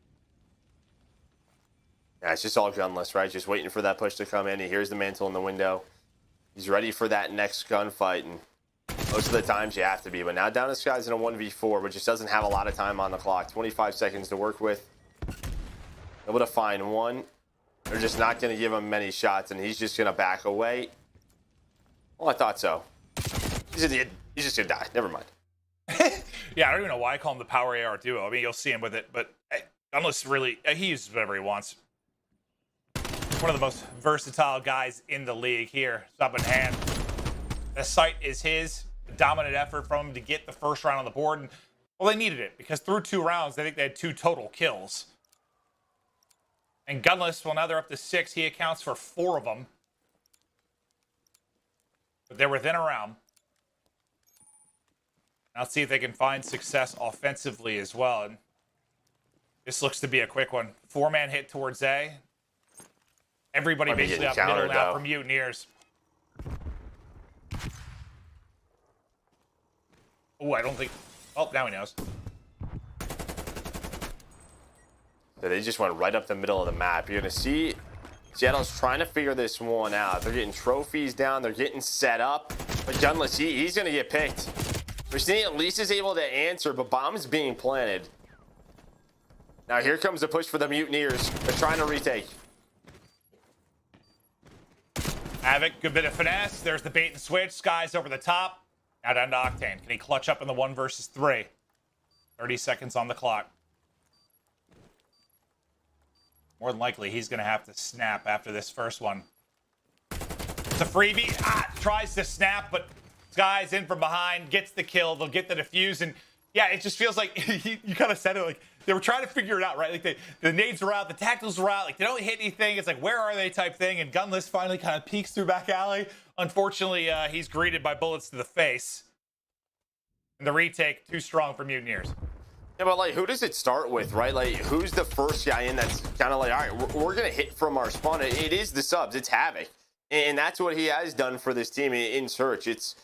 Yeah, it's just all gunless, right? Just waiting for that push to come in. He hears the mantle in the window. He's ready for that next gunfight, and most of the times you have to be. But now down to Skies in a 1v4, but just doesn't have a lot of time on the clock. 25 seconds to work with. Able to find one. They're just not going to give him many shots, and he's just going to back away. Well, I thought so. He's just going to die. Never mind. Yeah, I don't even know why I call him the power AR duo. I mean, you'll see him with it, but unless really, he uses whatever he wants. One of the most versatile guys in the league here. Up in hand. The site is his. A dominant effort from him to get the first round on the board. And, well, they needed it because through 2 rounds, I think they had 2 total kills. And gunless, well, now they're up to 6. He accounts for 4 of them. But they're within a round. Now let's see if they can find success offensively as well. And this looks to be a quick one. 4-man hit towards A. Everybody basically up middle now for Mutineers. Oh, I don't think... Oh, now he knows. So they just went right up the middle of the map. You're going to see Seattle's trying to figure this one out. They're getting trophies down. They're getting set up. But gunless, he's going to get picked. Pristini at least is able to answer, but bombs being planted. Now here comes the push for the Mutineers. They're trying to retake. Havoc, good bit of finesse. There's the bait and switch. Skies over the top. Now down to Octane. Can he clutch up in the 1 versus 3? 30 seconds on the clock. More than likely, he's going to have to snap after this first one. It's a freebie. Tries to snap, but Skies in from behind, gets the kill. They'll get the defuse, and yeah, it just feels like you kind of said it like they were trying to figure it out, right? Like the nades were out, the tacticals were out, like they don't hit anything. It's like, where are they type thing? And gunless finally kind of peeks through back alley. Unfortunately, he's greeted by bullets to the face. And the retake, too strong for Mutineers. Yeah, but like, who does it start with, right? Like, who's the first guy in that's kind of like, all right, we're going to hit from our spawn. It is the subs. It's Havoc. And that's what he has done for this team in Search. It's,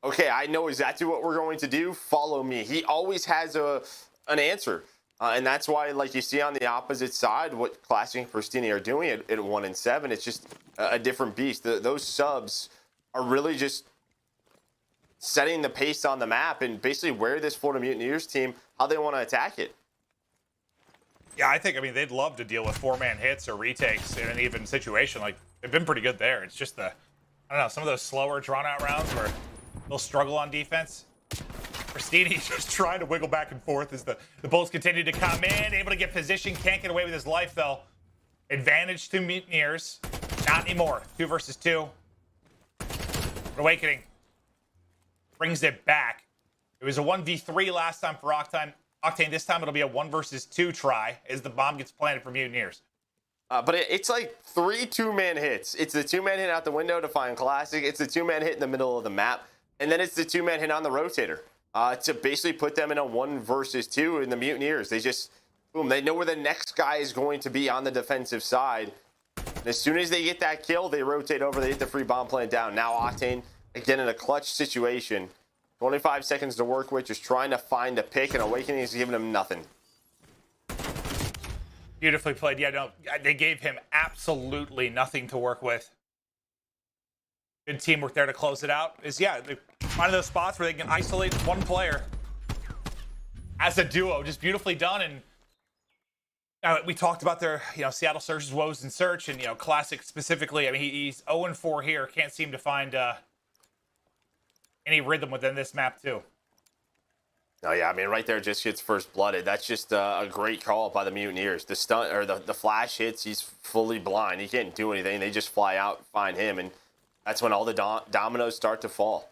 okay, I know exactly what we're going to do. Follow me. He always has an answer. And that's why, like you see on the opposite side, what Classic and Pristini are doing at 1 and 7, it's just a different beast. Those subs are really just setting the pace on the map and basically where this Florida Mutineers team, how they want to attack it. Yeah, I think, I mean, they'd love to deal with 4-man hits or retakes in an even situation. Like, they've been pretty good there. It's just I don't know, some of those slower, drawn-out rounds where they'll struggle on defense. Pristini just trying to wiggle back and forth as the bullets continue to come in. Able to get position, can't get away with his life, though. Advantage to Mutineers. Not anymore. 2 versus 2. Awakening brings it back. It was a 1v3 last time for Octane. This time it'll be a 1 versus 2 try as the bomb gets planted for Mutineers. But it's like 3 2-man hits. It's the 2-man hit out the window to find Classic. It's the 2-man hit in the middle of the map. And then it's the 2-man hit on the rotator to basically put them in a 1 versus 2 in the Mutineers. They just, boom, they know where the next guy is going to be on the defensive side. And as soon as they get that kill, they rotate over, they hit the free bomb plant down. Now Octane, again, in a clutch situation. 25 seconds to work with, just trying to find a pick, and Awakening is giving him nothing. Beautifully played. Yeah, no, they gave him absolutely nothing to work with. Good teamwork there to close it out. One of those spots where they can isolate one player as a duo, just beautifully done. And we talked about their, Seattle Surge's woes in Search, and Classic specifically. I mean, he's 0-4 here. Can't seem to find any rhythm within this map too. Oh yeah, I mean, right there just gets first blooded. That's just a great call by the Mutineers. The stunt or the flash hits, he's fully blind. He can't do anything. They just fly out, find him, and that's when all the dominoes start to fall.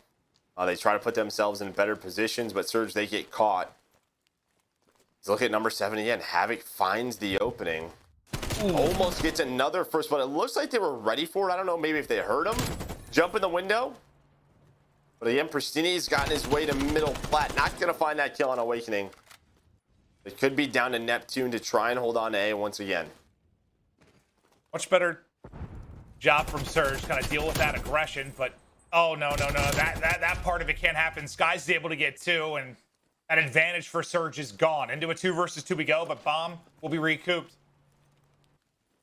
They try to put themselves in better positions, but Surge, they get caught. Let's look at number 7 again. Havoc finds the opening. Almost gets another first blood. It looks like they were ready for it. I don't know, maybe if they heard him jump in the window. But again, Pristini's gotten his way to middle plat. Not going to find that kill on Awakening. It could be down to Neptune to try and hold on to A once again. Much better job from Surge, kind of deal with that aggression, but Oh, no. That part of it can't happen. Sky's able to get 2, and that advantage for Surge is gone. Into a 2 versus 2 we go, but Bomb will be recouped.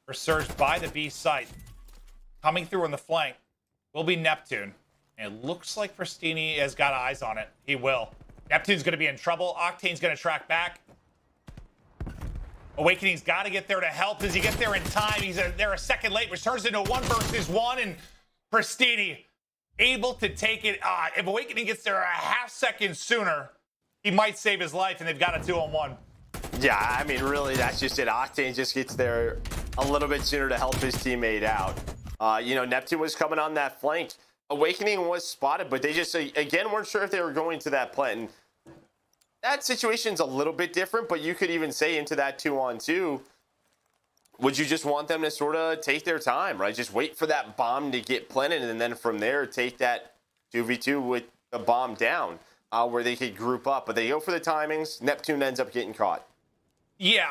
For Surge by the B site. Coming through on the flank will be Neptune. And it looks like Pristini has got eyes on it. He will. Neptune's going to be in trouble. Octane's going to track back. Awakening's got to get there to help. Does he get there in time? He's there a second late, which turns into a 1 versus 1, and Pristini able to take it. If Awakening gets there a half second sooner, he might save his life, and they've got a 2-on-1. Yeah, I mean, really, that's just it. Octane just gets there a little bit sooner to help his teammate out. Neptune was coming on that flank. Awakening was spotted, but they just, again, weren't sure if they were going to that plant. And that situation's a little bit different, but you could even say into that 2-on-2, would you just want them to sort of take their time, right? Just wait for that bomb to get planted, and then from there, take that 2v2 with the bomb down, where they could group up. But they go for the timings. Neptune ends up getting caught. Yeah,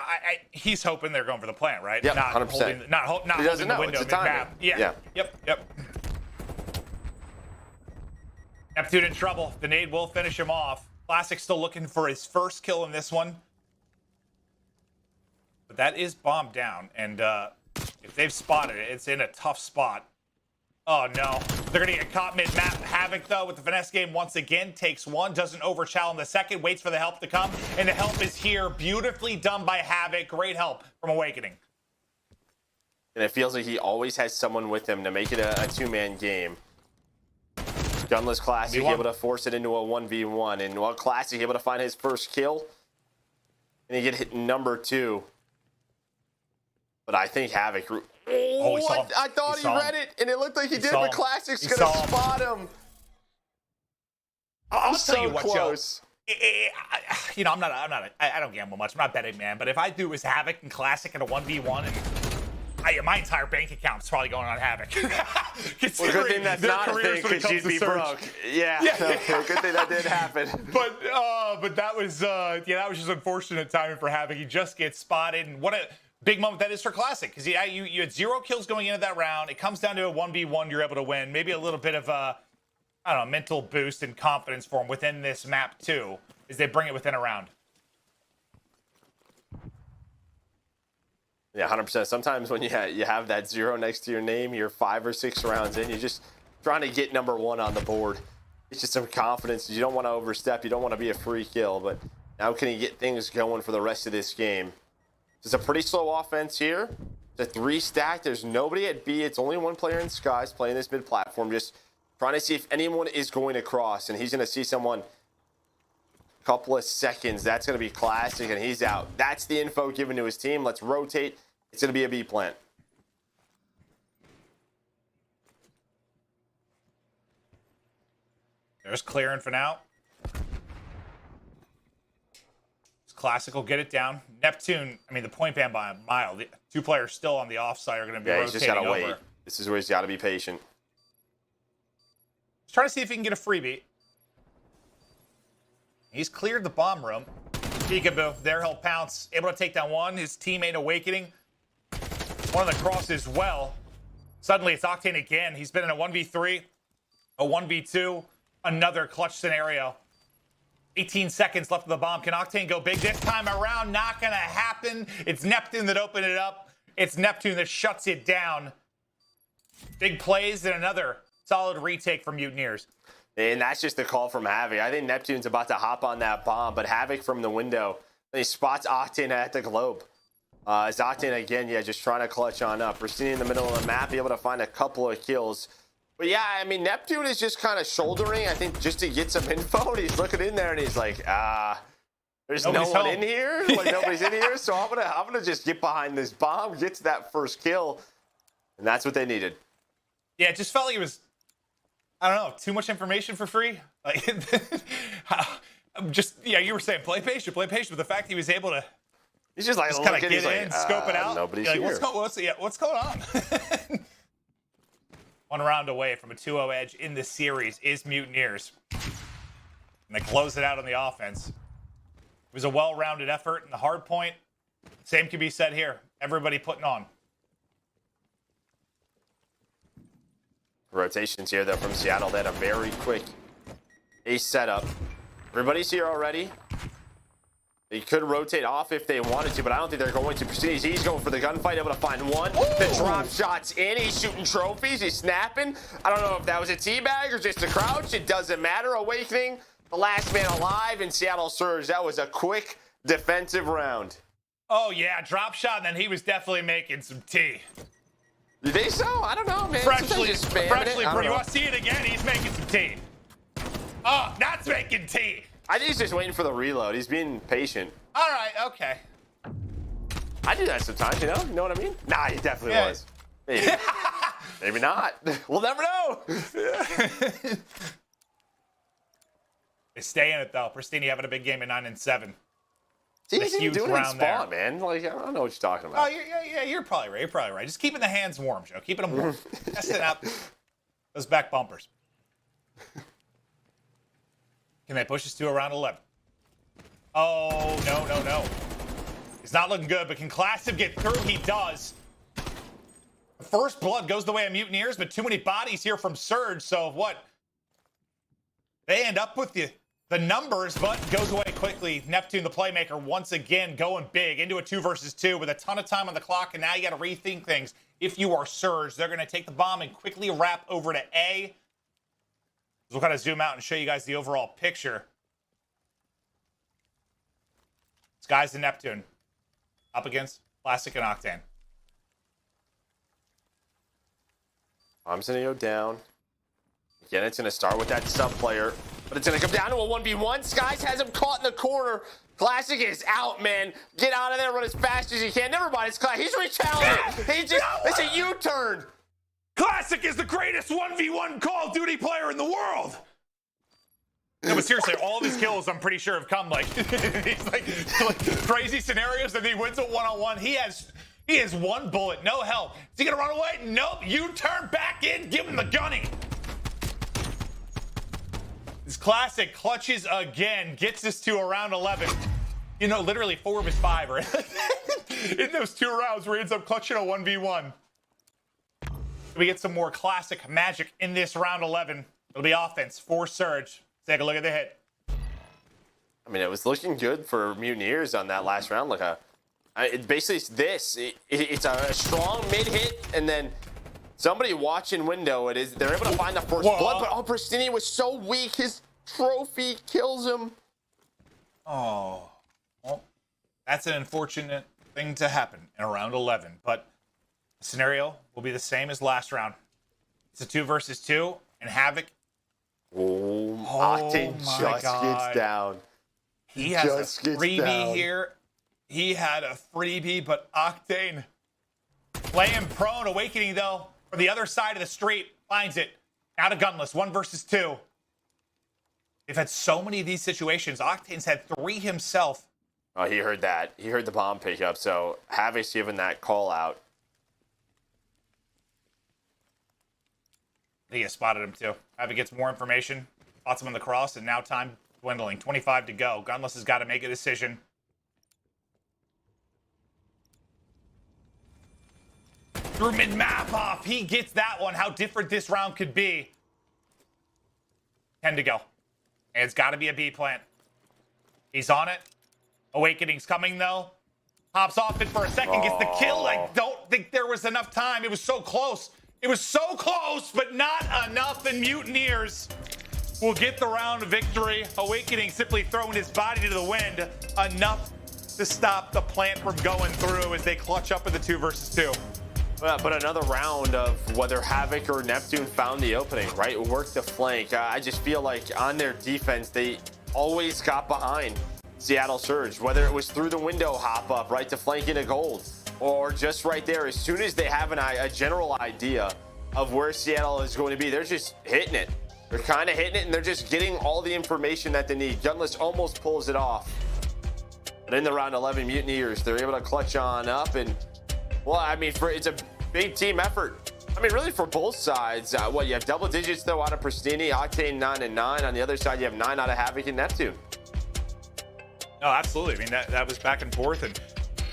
he's hoping they're going for the plant, right? Yep, not 100%. holding, not holding the window mid-map. Yeah. Yep. Neptune in trouble. The nade will finish him off. Classic still looking for his first kill in this one. But that is bombed down. And if they've spotted it, it's in a tough spot. Oh, no. They're going to get caught mid-map. Havoc, though, with the finesse game once again, takes 1, doesn't overshadow in the second, waits for the help to come, and the help is here. Beautifully done by Havoc. Great help from Awakening. And it feels like he always has someone with him to make it a two-man game. Gunless Classic able to force it into a 1v1, and while Classic able to find his first kill, and he get hit number 2. But I think Havoc... I thought he read it, and it looked like he did, but Classic's going to spot him. I'll tell you what, close. Joe. I don't gamble much. I'm not betting, man. But if I do is Havoc and Classic in a 1v1, and my entire bank account's probably going on Havoc. Well, good thing that's not a thing, because you'd be broke. Yeah. Good thing that did happen. But that was just unfortunate timing for Havoc. He just gets spotted, and what a big moment that is for Classic, because you had 0 kills going into that round. It comes down to a 1v1. You're able to win. Maybe a little bit of a, mental boost and confidence for him within this map too, as they bring it within a round. Yeah, 100%. Sometimes when you have that 0 next to your name, you're 5 or 6 rounds in, you're just trying to get number 1 on the board. It's just some confidence. You don't want to overstep. You don't want to be a free kill, but now can you get things going for the rest of this game? It's a pretty slow offense here. It's a 3 stack. There's nobody at B. It's only 1 player in Skies playing this mid platform, just trying to see if anyone is going to cross, and he's going to see someone a couple of seconds. That's going to be Classic, and he's out. That's the info given to his team. Let's rotate. It's going to be a B plant. There's clearing for now. Classic will get it down. Neptune, the point ban by a mile. The 2 players still on the offside are going to be rotating he's just got to over. wait. This is where he's got to be patient. He's trying to see if he can get a freebie. He's cleared the bomb room. Peekaboo, there he'll pounce. Able to take down 1. His teammate Awakening. One of the cross as well. Suddenly it's Octane again. He's been in a 1v3, a 1v2, another clutch scenario. 18 seconds left of the bomb. Can Octane go big this time around? Not going to happen. It's Neptune that opened it up. It's Neptune that shuts it down. Big plays and another solid retake from Mutineers. And that's just the call from Havoc. I think Neptune's about to hop on that bomb, but Havoc from the window, he spots Octane at the globe. As Octane again, just trying to clutch on up. We're sitting in the middle of the map, able to find a couple of kills. But yeah, Neptune is just kind of shouldering, I think, just to get some info. And he's looking in there and he's like, there's nobody's no one in here. Like nobody's in here. So I'm gonna just get behind this bomb, get to that first kill. And that's what they needed. Yeah, it just felt like it was, too much information for free. Like you were saying play patient, but the fact he was able to he's just kind of get in, scope it out. Nobody's like, here. What's going on? 1 round away from a 2-0 edge in this series is Mutineers. And they close it out on the offense. It was a well-rounded effort, and the hard point, same can be said here. Everybody putting on. Rotations here, though, from Seattle. They had a very quick ace setup. Everybody's here already. They could rotate off if they wanted to, but I don't think they're going to. He's going for the gunfight, able to find one. The drop shots in. He's shooting trophies. He's snapping. I don't know if that was a teabag or just a crouch. It doesn't matter. Awakening, the last man alive in Seattle Surge. That was a quick defensive round. Oh, yeah, drop shot, and then he was definitely making some tea. You think so? I don't know, man. Freshly You brewed. You want to see it again? He's making some tea. Oh, not making tea. I think he's just waiting for the reload. He's being patient. All right, okay. I do that sometimes, you know? You know what I mean? Nah, he definitely was. Maybe. Maybe not. We'll never know. They stay in it, though. Pristini having a big game at 9 and 7. He's huge doing it in round Spawn, there. man. Like, I don't know what you're talking Oh, about. you're probably right. You're probably right. Just keeping the hands warm, Joe. Keeping them warm. Testing out those back bumpers. Can they push us to around 11? Oh, no. He's not looking good, but can Classic get through? He does. The first blood goes the way of Mutineers, but too many bodies here from Surge, so what? They end up with the numbers, but goes away quickly. Neptune, the playmaker, once again going big into a 2 versus 2 with a ton of time on the clock, and now you got to rethink things. If you are Surge, they're going to take the bomb and quickly wrap over to A. We'll kind of zoom out and show you guys the overall picture. Sky's the Neptune up against Classic and Octane. Bomb's going to go down. Again, it's going to start with that sub player, but it's going to come down to a 1v1. Skies has him caught in the corner. Classic is out, man. Get out of there, run as fast as you can. Never mind, it's Classic. He's rechallenged. It's a U-turn. Classic is the greatest 1v1 Call of Duty player in the world. No, but seriously, all of his kills, I'm pretty sure, have come like he's like crazy scenarios, and he wins a one-on-one. He has one bullet, no help. Is he gonna run away? Nope. You turn back in, give him the gunny. This Classic clutches again, gets us to around 11. You know, literally 4 of his 5 are in those 2 rounds where he ends up clutching a 1v1. We get some more Classic magic in this round 11. It'll be offense for Surge. Take a look at the hit. I mean, it was looking good for Mutineers on that last round. Like basically it's this. It's a strong mid hit, and then somebody watching window. They're able to find the first blood, but Pristini was so weak. His trophy kills him. Oh, well, that's an unfortunate thing to happen in round 11. But the scenario will be the same as last round. It's a 2 versus 2, and Havoc. Octane just gets down. He has a freebie here. He had a freebie, but Octane laying prone. Awakening, though, from the other side of the street, finds it. Out of gunless, 1 versus 2. They've had so many of these situations. Octane's had 3 himself. Oh, he heard that. He heard the bomb pick up, so Havoc's given that call out. He has spotted him, too. Havoc gets more information. Spots him on the cross, and now time dwindling. 25 to go. Gunless has got to make a decision. Through mid-map off. He gets that one. How different this round could be. 10 to go. And it's got to be a B plant. He's on it. Awakening's coming, though. Hops off it for a second. Gets the kill. I don't think there was enough time. It was so close. It was so close, but not enough. And Mutineers will get the round victory. Awakening simply throwing his body to the wind. Enough to stop the plant from going through as they clutch up in the 2 versus 2. But another round of whether Havoc or Neptune found the opening, right? Worked the flank. I just feel like on their defense, they always got behind Seattle Surge, whether it was through the window hop up, right, to flank into gold, or just right there. As soon as they have a general idea of where Seattle is going to be, they're just hitting it. They're kind of hitting it, and they're just getting all the information that they need. Gunless almost pulls it off. But in the round 11 Mutineers, they're able to clutch on up. And, well, I mean, it's a big team effort. I mean, really for both sides. You have double digits, though, out of Pristini, Octane 9 and 9. On the other side, you have 9 out of Havoc and Neptune. No, absolutely. I mean, that was back and forth. And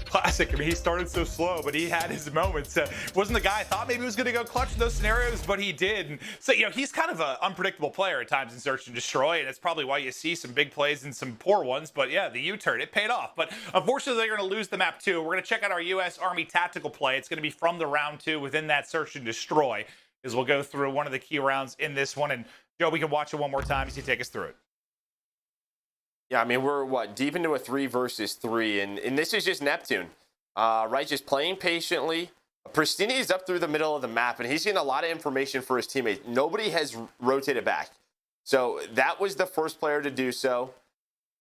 Classic. I mean, he started so slow, but he had his moments. Wasn't the guy I thought maybe he was going to go clutch in those scenarios, but he did. And so, he's kind of an unpredictable player at times in Search and Destroy, and it's probably why you see some big plays and some poor ones. But yeah, the U-turn, it paid off. But unfortunately, they're going to lose the map too. We're going to check out our U.S. Army tactical play. It's going to be from the round 2 within that Search and Destroy, as we'll go through one of the key rounds in this one. And Joe, we can watch it one more time as you take us through it. Yeah, I mean, we're deep into a 3 versus 3, and this is just Neptune, right? Just playing patiently. Pristini is up through the middle of the map, and he's getting a lot of information for his teammates. Nobody has rotated back. So that was the first player to do so.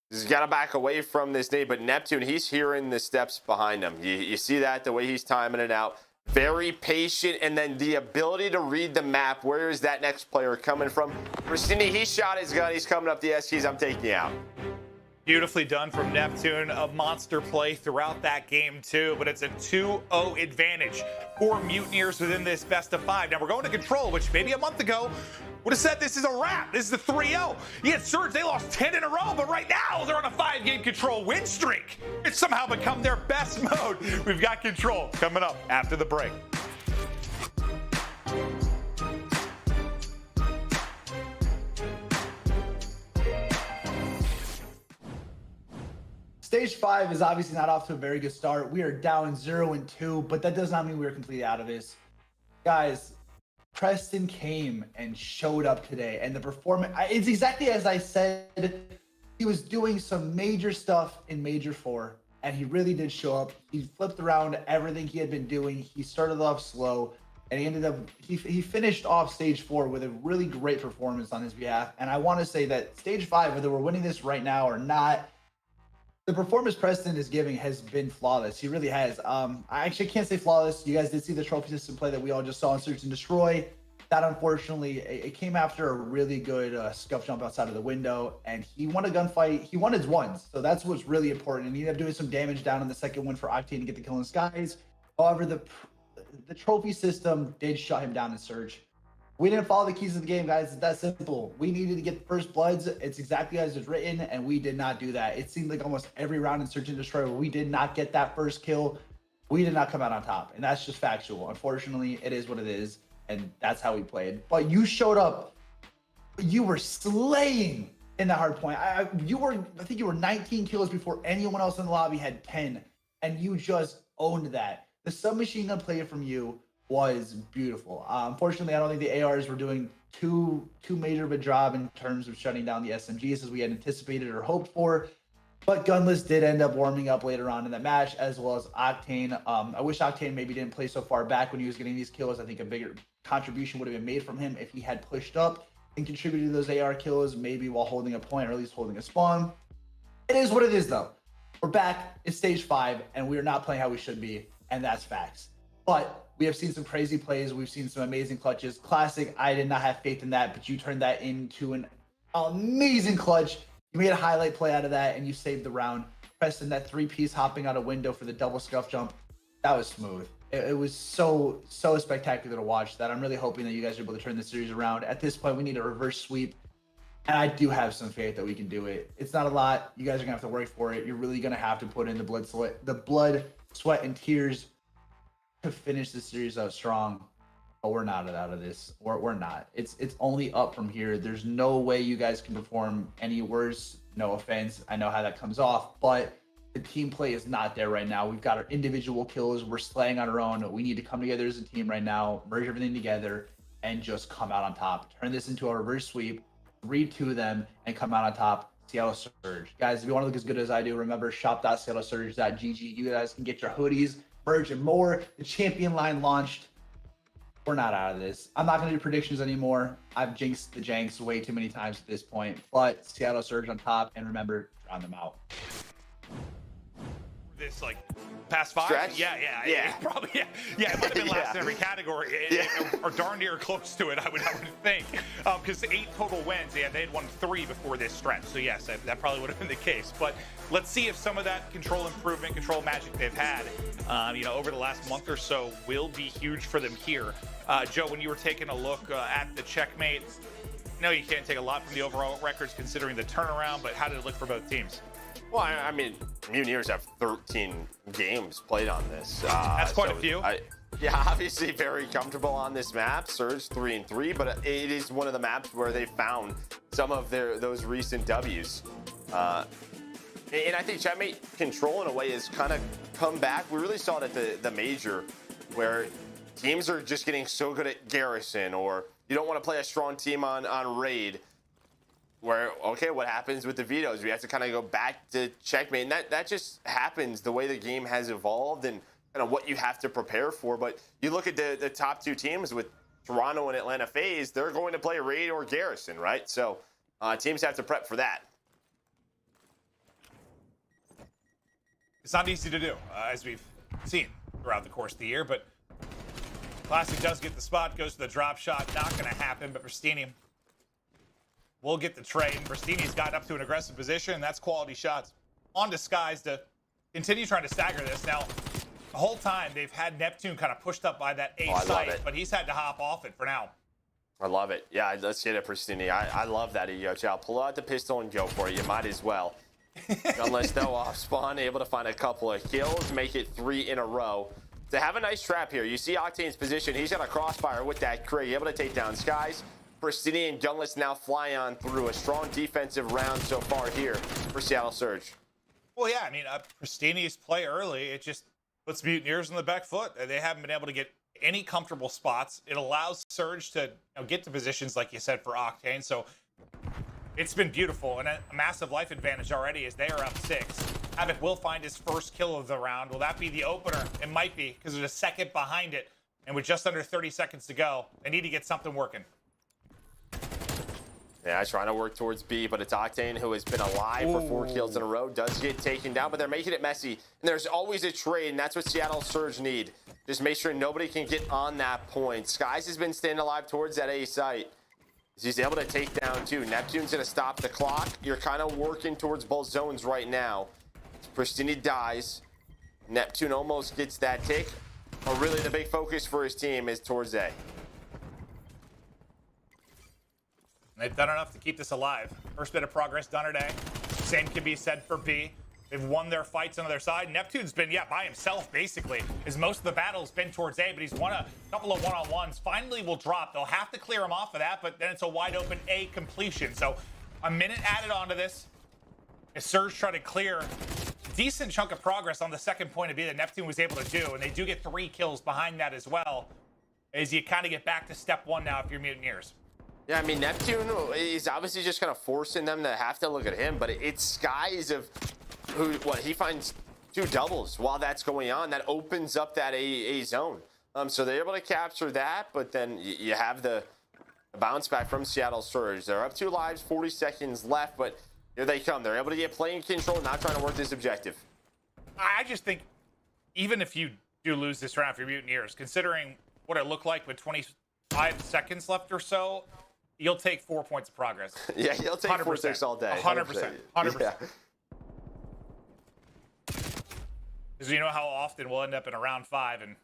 He's got to back away from this nade, but Neptune, he's hearing the steps behind him. You see that, the way he's timing it out. Very patient, and then the ability to read the map. Where is that next player coming from? Pristini, he shot his gun. He's coming up the S keys. I'm taking you out. Beautifully done from Neptune. A monster play throughout that game, too. But it's a 2-0 advantage for Mutineers within this best of 5. Now, we're going to Control, which maybe a month ago would have said this is a wrap. This is the 3-0. Yeah, Surge, they lost 10 in a row, but right now they're on a 5-game Control win streak. It's somehow become their best mode. We've got Control coming up after the break. Stage 5 is obviously not off to a very good start. We are down 0-2, but that does not mean we're completely out of this. Guys, Preston came and showed up today, and the performance, it's exactly as I said. He was doing some major stuff in Major 4, and he really did show up. He flipped around everything he had been doing. He started off slow, and he ended up, he finished off Stage 4 with a really great performance on his behalf. And I want to say that Stage 5, whether we're winning this right now or not, the performance Preston is giving has been flawless. He really has. I actually can't say flawless. You guys did see the trophy system play that we all just saw in Search and Destroy. That, unfortunately, it came after a really good scuff jump outside of the window, and he won a gunfight. He won his ones, so that's what's really important. And he ended up doing some damage down in the second one for Octane to get the kill in Skies. However, the trophy system did shut him down in Search. We didn't follow the keys of the game, guys. It's that simple. We needed to get the first bloods. It's exactly as it's written, and we did not do that. It seemed like almost every round in Search and Destroy where we did not get that first kill, we did not come out on top. And that's just factual. Unfortunately, it is what it is, and that's how we played. But you showed up. You were slaying in the hard point. I think you were 19 kills before anyone else in the lobby had 10, and you just owned that. The submachine gun play from you was beautiful. Unfortunately, I don't think the ARs were doing too major of a job in terms of shutting down the SMGs as we had anticipated or hoped for. But Gunless did end up warming up later on in the match, as well as Octane. I wish Octane maybe didn't play so far back when he was getting these kills. I think a bigger contribution would have been made from him if he had pushed up and contributed to those AR kills, maybe while holding a point or at least holding a spawn. It is what it is, though. We're back in Stage 5, and we are not playing how we should be, and that's facts. But we have seen some crazy plays. We've seen some amazing clutches. Classic, I did not have faith in that, but you turned that into an amazing clutch. You made a highlight play out of that, and you saved the round. Preston, that 3-piece hopping out a window for the double scuff jump, that was smooth. It was so spectacular to watch that I'm really hoping that you guys are able to turn this series around. At this point, we need a reverse sweep, and I do have some faith that we can do it. It's not a lot. You guys are going to have to work for it. You're really going to have to put in the blood, sweat, and tears to finish the series out strong. But we're not out of this. We're not. It's only up from here. There's no way you guys can perform any worse. No offense, I know how that comes off, but the team play is not there right now. We've got our individual kills. We're slaying on our own. We need to come together as a team right now, merge everything together, and just come out on top. Turn this into a reverse sweep, 3-2 them, and come out on top. Seattle Surge. Guys, if you want to look as good as I do, remember shop.seattlesurge.gg. You guys can get your hoodies, merch, and more. The champion line launched. We're not out of this. I'm not going to do predictions anymore. I've jinxed the Janks way too many times at this point. But Seattle Surge on top, and remember, drown them out. This past 5? Stretch? Yeah. Probably, yeah. It might have been last in every category, or darn near close to it, I would think. Because 8 total wins, they had won 3 before this stretch. So yes, that probably would have been the case. But let's see if some of that control improvement, control magic they've had, over the last month or so will be huge for them here. Joe, when you were taking a look at the checkmate, I know you can't take a lot from the overall records considering the turnaround, but how did it look for both teams? Well, I mean, Mutineers have 13 games played on this. That's quite a few. Yeah, obviously very comfortable on this map. Surge 3-3, but it is one of the maps where they found some of those recent W's. And I think Chatmate Control in a way has kind of come back. We really saw it at the major, where teams are just getting so good at Garrison, or you don't want to play a strong team on Raid. Where, okay, what happens with the vetoes? We have to kind of go back to checkmate. And that just happens the way the game has evolved and kind of what you have to prepare for. But you look at the top two teams with Toronto and Atlanta FaZe, they're going to play Raid or Garrison, right? So teams have to prep for that. It's not easy to do, as we've seen throughout the course of the year. But Classic does get the spot, goes to the drop shot. Not going to happen, but Pristini will get the trade. Pristini's got up to an aggressive position. That's quality shots on to Skies to continue trying to stagger this. Now, the whole time they've had Neptune kind of pushed up by that A site, but he's had to hop off it for now. I love it. Yeah, let's get it, Pristini. I love that, Chow. Pull out the pistol and go for it. You might as well. Unless no off spawn, able to find a couple of kills, make it 3 in a row. To have a nice trap here. You see Octane's position. He's got a crossfire with that Craig, able to take down Skies. Pristini and Gunless now fly on through. A strong defensive round so far here for Seattle Surge. Well, yeah, I mean, Pristini's play early, it just puts Mutineers on the back foot. They haven't been able to get any comfortable spots. It allows Surge to get to positions, like you said, for Octane. So it's been beautiful, and a massive life advantage already as they are up 6. Havoc will find his first kill of the round. Will that be the opener? It might be, because there's a second behind it. And with just under 30 seconds to go, they need to get something working. Yeah, trying to work towards B, but it's Octane, who has been alive for 4 kills in a row, does get taken down, but they're making it messy. And there's always a trade, and that's what Seattle Surge need. Just make sure nobody can get on that point. Skies has been staying alive towards that A site. He's able to take down 2. Neptune's going to stop the clock. You're kind of working towards both zones right now. Pristini dies. Neptune almost gets that take. But really the big focus for his team is towards A. They've done enough to keep this alive. First bit of progress done today. Same can be said for B. They've won their fights on their side. Neptune's been, by himself, basically, as most of the battle's been towards A, but he's won a couple of one-on-ones. Finally will drop. They'll have to clear him off of that, but then it's a wide-open A completion. So a minute added onto this. As Surge try to clear a decent chunk of progress on the second point of B that Neptune was able to do, and they do get 3 kills behind that as well, as you kind of get back to step 1 now if you're Mutineers. Yeah, I mean, Neptune is obviously just kind of forcing them to have to look at him, but it's Skies of he finds 2 doubles while that's going on. That opens up that A zone. So they're able to capture that, but then you have the bounce back from Seattle Surge. They're up 2 lives, 40 seconds left, but here they come. They're able to get playing control, not trying to work this objective. I just think even if you do lose this round for Mutineers, considering what it looked like with 25 seconds left or so, you'll take 4 points of progress. Yeah, you'll take 4-6 all day. 100%. 100%. Yeah. Because you know how often we'll end up in a round 5 and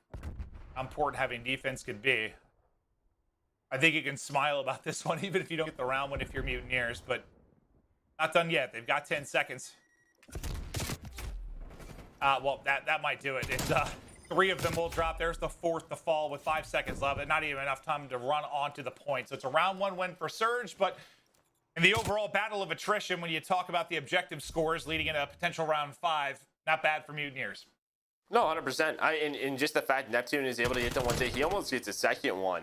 how important having defense could be. I think you can smile about this one, even if you don't get the round one if you're Mutineers, but not done yet. They've got 10 seconds. Well, that might do it. It's 3 of them will drop. There's the 4th to fall with 5 seconds left, and not even enough time to run onto the point. So it's a round 1 win for Surge, but in the overall battle of attrition, when you talk about the objective scores leading into a potential round 5, not bad for Mutineers. No, 100%. And just the fact Neptune is able to get the one take, he almost gets a second one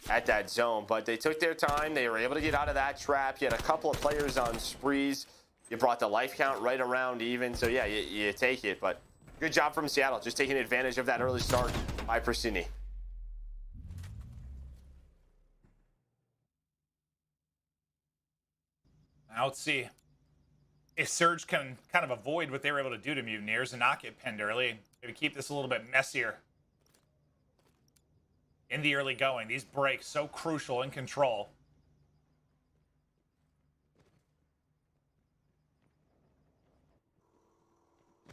at that zone, but they took their time. They were able to get out of that trap. You had a couple of players on sprees. You brought the life count right around even. So yeah, you take it, but good job from Seattle, just taking advantage of that early start by Pristini. Now let's see if Surge can kind of avoid what they were able to do to Mutineers and not get pinned early. Maybe keep this a little bit messier in the early going. These breaks so crucial in control.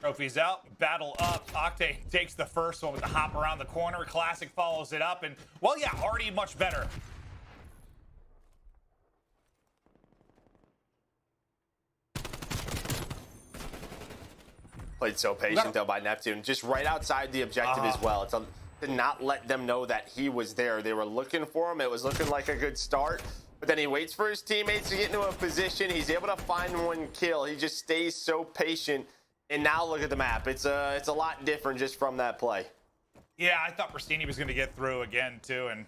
Trophies out, battle up. Octane takes the first one with the hop around the corner. Classic follows it up, and well, yeah, already much better. Played so patient, though, by Neptune. Just right outside the objective as well. It's to not let them know that he was there. They were looking for him. It was looking like a good start. But then he waits for his teammates to get into a position. He's able to find one kill. He just stays so patient. And now look at the map. It's a lot different just from that play. Yeah, I thought Pristini was going to get through again, too, and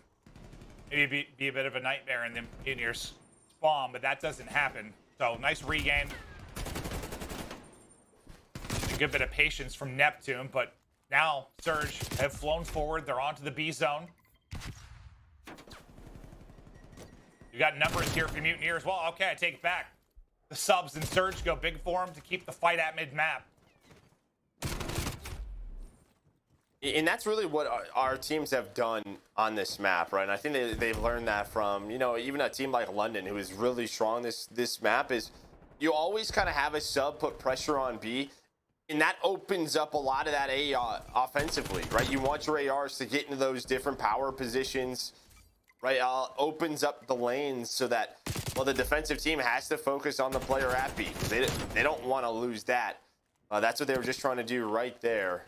maybe be a bit of a nightmare in the Mutineers spawn, but that doesn't happen. So, nice regain. A good bit of patience from Neptune, but now Surge have flown forward. They're onto the B zone. You got numbers here for Mutineers. Well, okay, I take it back. The subs and Surge go big for him to keep the fight at mid-map. And that's really what our teams have done on this map, right? And I think they've learned that from, you know, even a team like London, who is really strong this map, is you always kind of have a sub put pressure on B, and that opens up a lot of that A offensively, right? You want your ARs to get into those different power positions, right? Opens up the lanes so that, well, the defensive team has to focus on the player at B. They don't want to lose that. That's what they were just trying to do right there.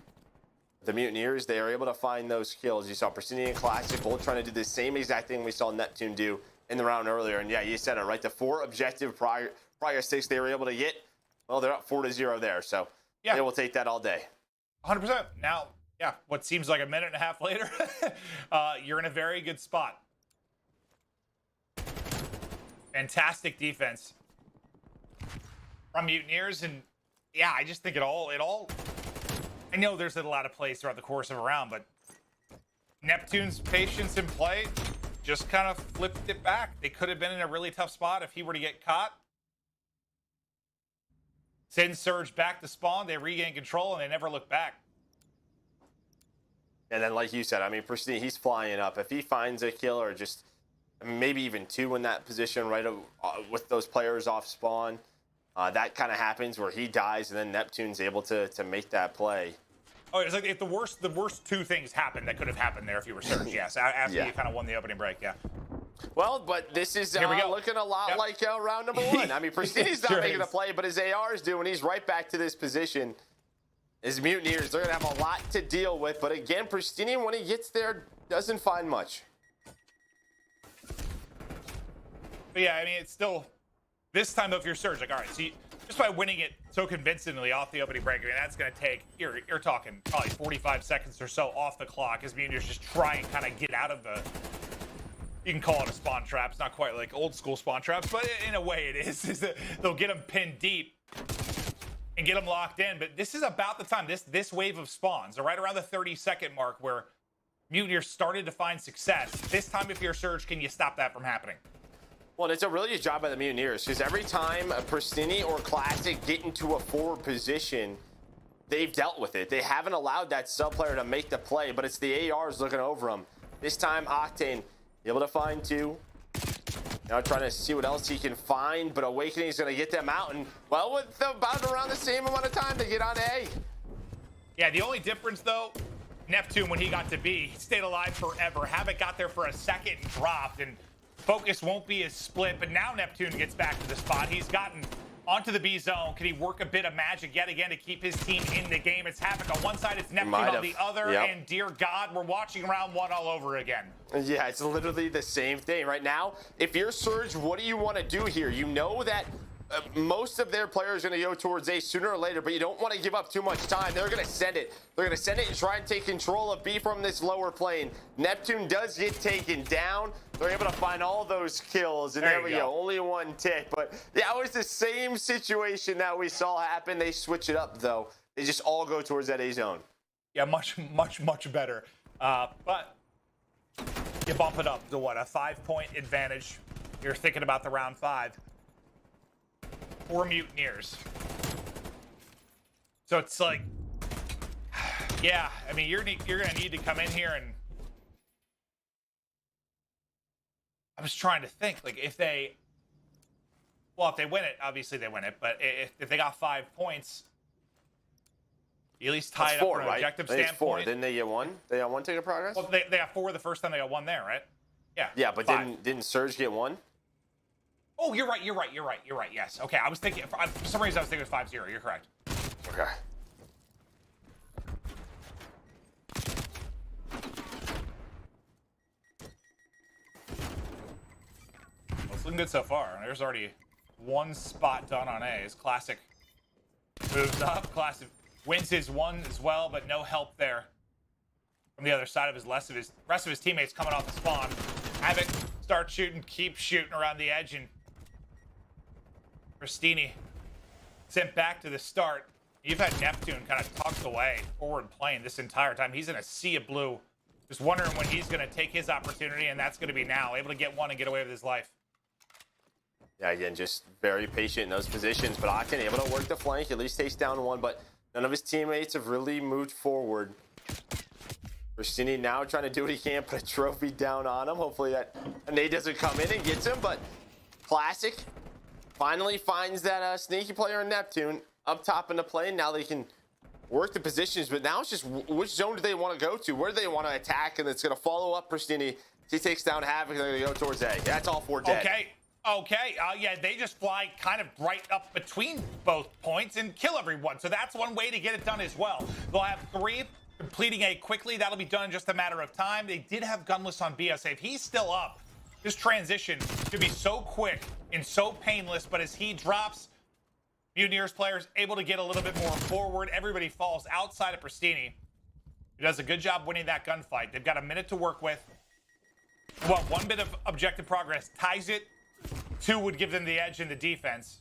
The Mutineers, they are able to find those kills. You saw Pristini and Classic both trying to do the same exact thing we saw Neptune do in the round earlier. And yeah, you said it, right? The 4 objective prior 6 they were able to get, well, they're up 4-0 there. So yeah, they will take that all day. 100%. Now, yeah, what seems like a minute and a half later, you're in a very good spot. Fantastic defense from Mutineers, and yeah, I just think it all. I know there's a lot of plays throughout the course of a round, but Neptune's patience in play just kind of flipped it back. They could have been in a really tough spot if he were to get caught. Send Surge back to spawn, they regain control, and they never look back. And then, like you said, I mean, Pristini, he's flying up. If he finds a kill or just maybe even 2 in that position, right, with those players off spawn, that kind of happens where he dies, and then Neptune's able to make that play. Oh, it's like if the worst 2 things happened that could have happened there if you were Surge, yes, after you kind of won the opening break, yeah. Well, but this is looking a lot like round number 1. I mean, Pristini's not making a play, but his AR's doing. He's right back to this position. His Mutineers, they're going to have a lot to deal with. But again, Pristini, when he gets there, doesn't find much. But yeah, I mean, it's still, this time though, if you're Surge, like, all right, see, just by winning it so convincingly off the opening break, I mean, that's going to take, you're talking probably 45 seconds or so off the clock as Mutineers just try and kind of get out of the, you can call it a spawn trap. It's not quite like old school spawn traps, but in a way it is. They'll get them pinned deep and get them locked in. But this is about the time, this wave of spawns are right around the 30-second mark where Mutineers started to find success. This time, if you're Surge, can you stop that from happening? Well, it's a really good job by the Mutineers, because every time a Pristini or Classic get into a forward position, they've dealt with it. They haven't allowed that sub player to make the play, but it's the ARs looking over them. This time, Octane able to find 2. Now trying to see what else he can find, but Awakening is going to get them out. And, well, with about around the same amount of time to get on A. Yeah, the only difference, though, Neptune, when he got to B, he stayed alive forever. Havoc got there for a second and dropped, and focus won't be as split. But now Neptune gets back to the spot. He's gotten onto the B zone. Can he work a bit of magic yet again to keep his team in the game? It's Havoc on one side, it's Neptune on the other, and dear God, we're watching round 1 all over again. Yeah, it's literally the same thing. Right now, if you're Surge, what do you want to do here? You know that most of their players are going to go towards A sooner or later, but you don't want to give up too much time. They're going to send it. They're going to send it and try and take control of B from this lower plane. Neptune does get taken down. They're able to find all those kills, and there we go. Only 1 tick. But yeah, it was the same situation that we saw happen. They switch it up, though. They just all go towards that A zone. Yeah, much better. But you bump it up to what, a 5-point advantage. You're thinking about the round 5. 4 Mutineers. So it's like, yeah, I mean, you're going to need to come in here and, I was trying to think, like, if they win it, obviously they win it, but if they got 5 points, you at least tie it up from an objective standpoint. 4. Didn't they get 1? They got 1 tick of progress? Well, they got 4 the first time they got 1 there, right? Yeah. Yeah, but didn't Surge get 1? Oh, you're right. Yes. Okay, I was thinking, for some reason I was thinking it was 5-0. You're correct. Okay. Looking good so far. There's already one spot done on A. As Classic moves up. Classic wins his one as well, but no help there from the other side of his rest of his teammates coming off the spawn. Havoc starts shooting, keeps shooting around the edge, and Pristini sent back to the start. You've had Neptune kind of tucked away, forward playing this entire time. He's in a sea of blue. Just wondering when he's going to take his opportunity, and that's going to be now. Able to get one and get away with his life. Yeah, again, just very patient in those positions. But Octane able to work the flank, at least takes down one. But none of his teammates have really moved forward. Pristini now trying to do what he can, put a trophy down on him. Hopefully that nade doesn't come in and gets him. But Classic finally finds that sneaky player in Neptune up top in the plane. Now they can work the positions, but now it's just which zone do they want to go to? Where do they want to attack? And it's going to follow up Pristini. He takes down Havoc, and they're going to go towards A. That's all four dead. Okay. Yeah, they just fly kind of right up between both points and kill everyone. So that's one way to get it done as well. They'll have 3 completing A quickly. That'll be done in just a matter of time. They did have Gunless on B. If he's still up, this transition could be so quick and so painless, but as he drops, Mutineers players able to get a little bit more forward. Everybody falls outside of Pristini. He does a good job winning that gunfight. They've got a minute to work with. Well, 1 bit of objective progress ties it. 2 would give them the edge in the defense.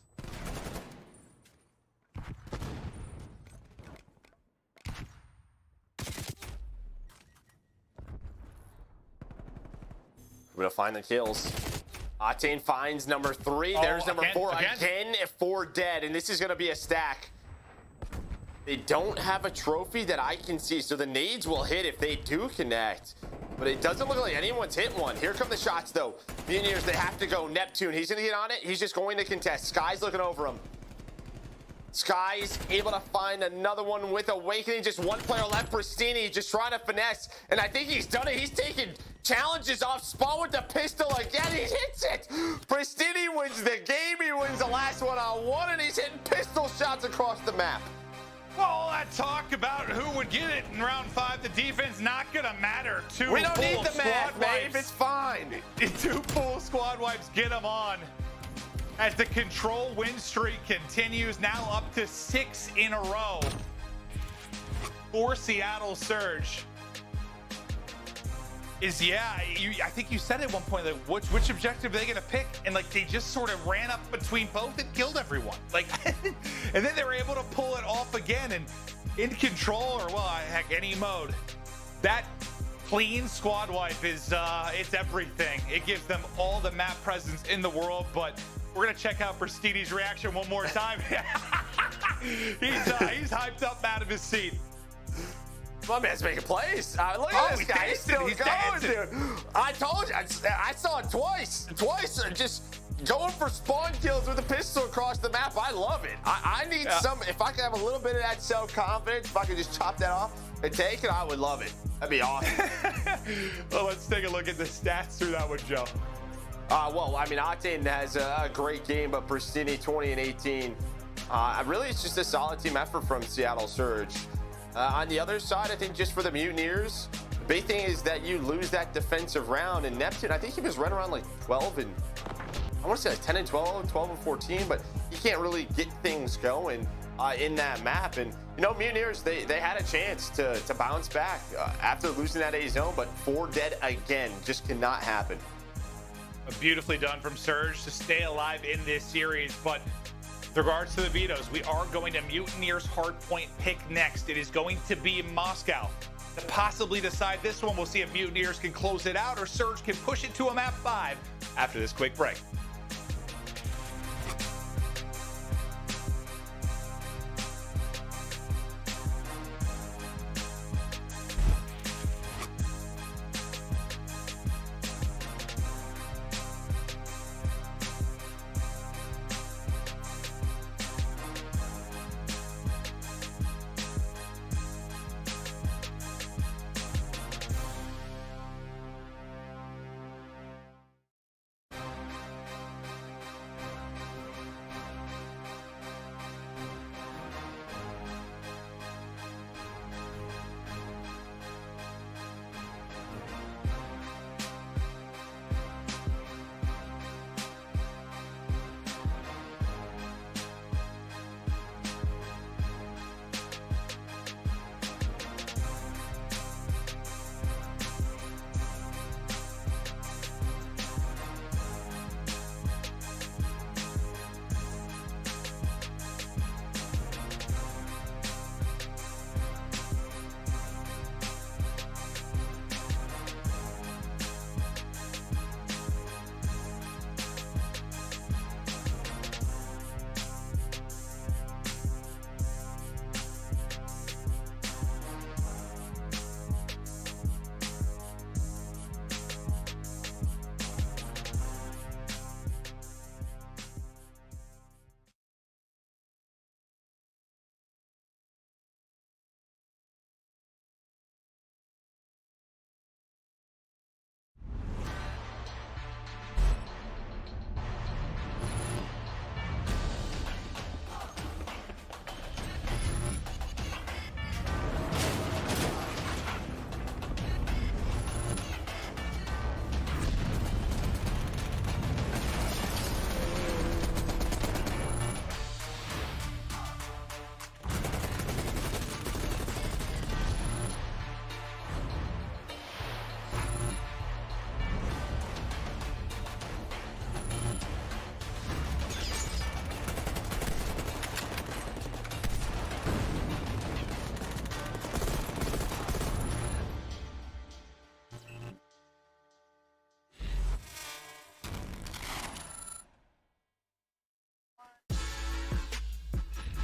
We're going to find the kills. Octane finds number 3. There's number 4. Again, 4 dead. And this is going to be a stack. They don't have a trophy that I can see. So the nades will hit if they do connect. But it doesn't look like anyone's hit one. Here come the shots, though. Mutineers, they have to go. Neptune, he's going to get on it. He's just going to contest. Sky's looking over him. Sky's able to find another one with Awakening. Just 1 player left. Pristini just trying to finesse. And I think he's done it. He's taking challenges off spawn with the pistol again. He hits it. Pristini wins the game. He wins the last one-on-one, and he's hitting pistol shots across the map. Well, all that talk about who would get it in round 5, the defense not going to matter. 2 we don't full need the math, squad Maeve. wipes. It's fine. 2 full squad wipes get them on. As the control win streak continues, now up to 6 in a row for Seattle Surge. I think you said at one point, like, which objective are they going to pick? And like they just sort of ran up between both and killed everyone. Like, and then they were able to pull it off again and in control, or well, heck, any mode. That clean squad wipe is it's everything. It gives them all the map presence in the world, but we're gonna check out Pristini's reaction one more time. He's hyped up out of his seat. My man's making plays. Look at this guy. He's still going, dude. I told you. I saw it twice. Just going for spawn kills with a pistol across the map. I love it. I need some. If I could have a little bit of that self-confidence, if I could just chop that off and take it, I would love it. That'd be awesome. Well, let's take a look at the stats through that one, Joe. Well, I mean, Octane has a great game, but Pristini 20 and 18. Really, it's just a solid team effort from Seattle Surge. On the other side, I think just for the Mutineers, the big thing is that you lose that defensive round. And Neptune, I think he was running around like 12 and I want to say like 10 and 12, 12 and 14, but he can't really get things going in that map. And you know, Mutineers, they had a chance to bounce back after losing that A zone, but 4 dead again just cannot happen. Beautifully done from Surge to stay alive in this series, but with regards to the vetoes, we are going to Mutineers hardpoint pick next. It is going to be Moscow to possibly decide this one. We'll see if Mutineers can close it out or Surge can push it to a map 5 after this quick break.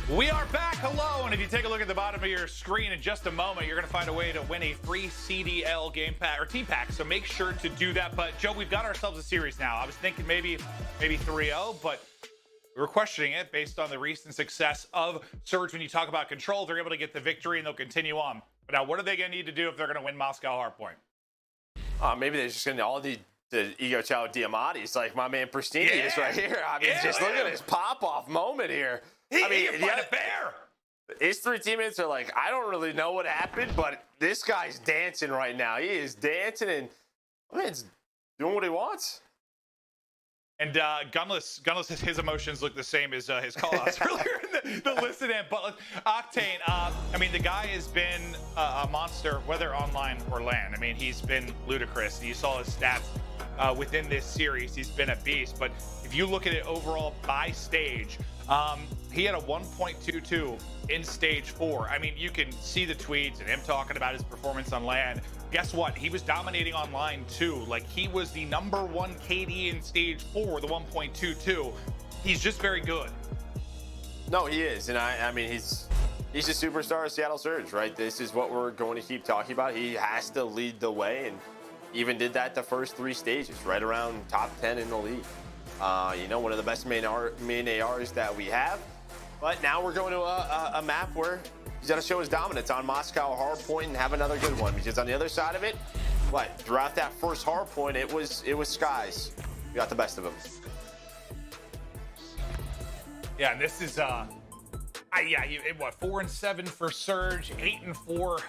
We are back. Hello. And if you take a look at the bottom of your screen in just a moment, you're going to find a way to win a free CDL game pack or team pack. So make sure to do that. But Joe, we've got ourselves a series now. I was thinking maybe 3-0, but we were questioning it based on the recent success of Surge. When you talk about control, they're able to get the victory and they'll continue on. But now what are they going to need to do if they're going to win Moscow Hardpoint? Maybe they're just going to all need the Ego Chow Diamantes, like my man Pristini is right here. I mean, just look at his pop-off moment here. I mean, he a bear. His three teammates are like, I don't really know what happened, but this guy's dancing right now. He is dancing, and my man's doing what he wants. And Gunless, his emotions look the same as his call-outs earlier in the listen in. But Octane, I mean, the guy has been a monster, whether online or LAN. I mean, he's been ludicrous. You saw his stats within this series. He's been a beast. But if you look at it overall by stage, he had a 1.22 in stage 4. I mean, you can see the tweets and him talking about his performance on LAN. Guess what? He was dominating online too. Like, he was the #1 KD in stage 4, the 1.22. He's just very good. No, he is. And I mean, he's a superstar of Seattle Surge, right? This is what we're going to keep talking about. He has to lead the way, and even did that the first 3 stages, right around top 10 in the league. You know, one of the best main ARs that we have. But now we're going to a map where he's got to show his dominance on Moscow Hardpoint and have another good one, because on the other side of it, throughout that first Hardpoint, it was skies. We got the best of him. Yeah, and this is 4-7 for Surge, 8-4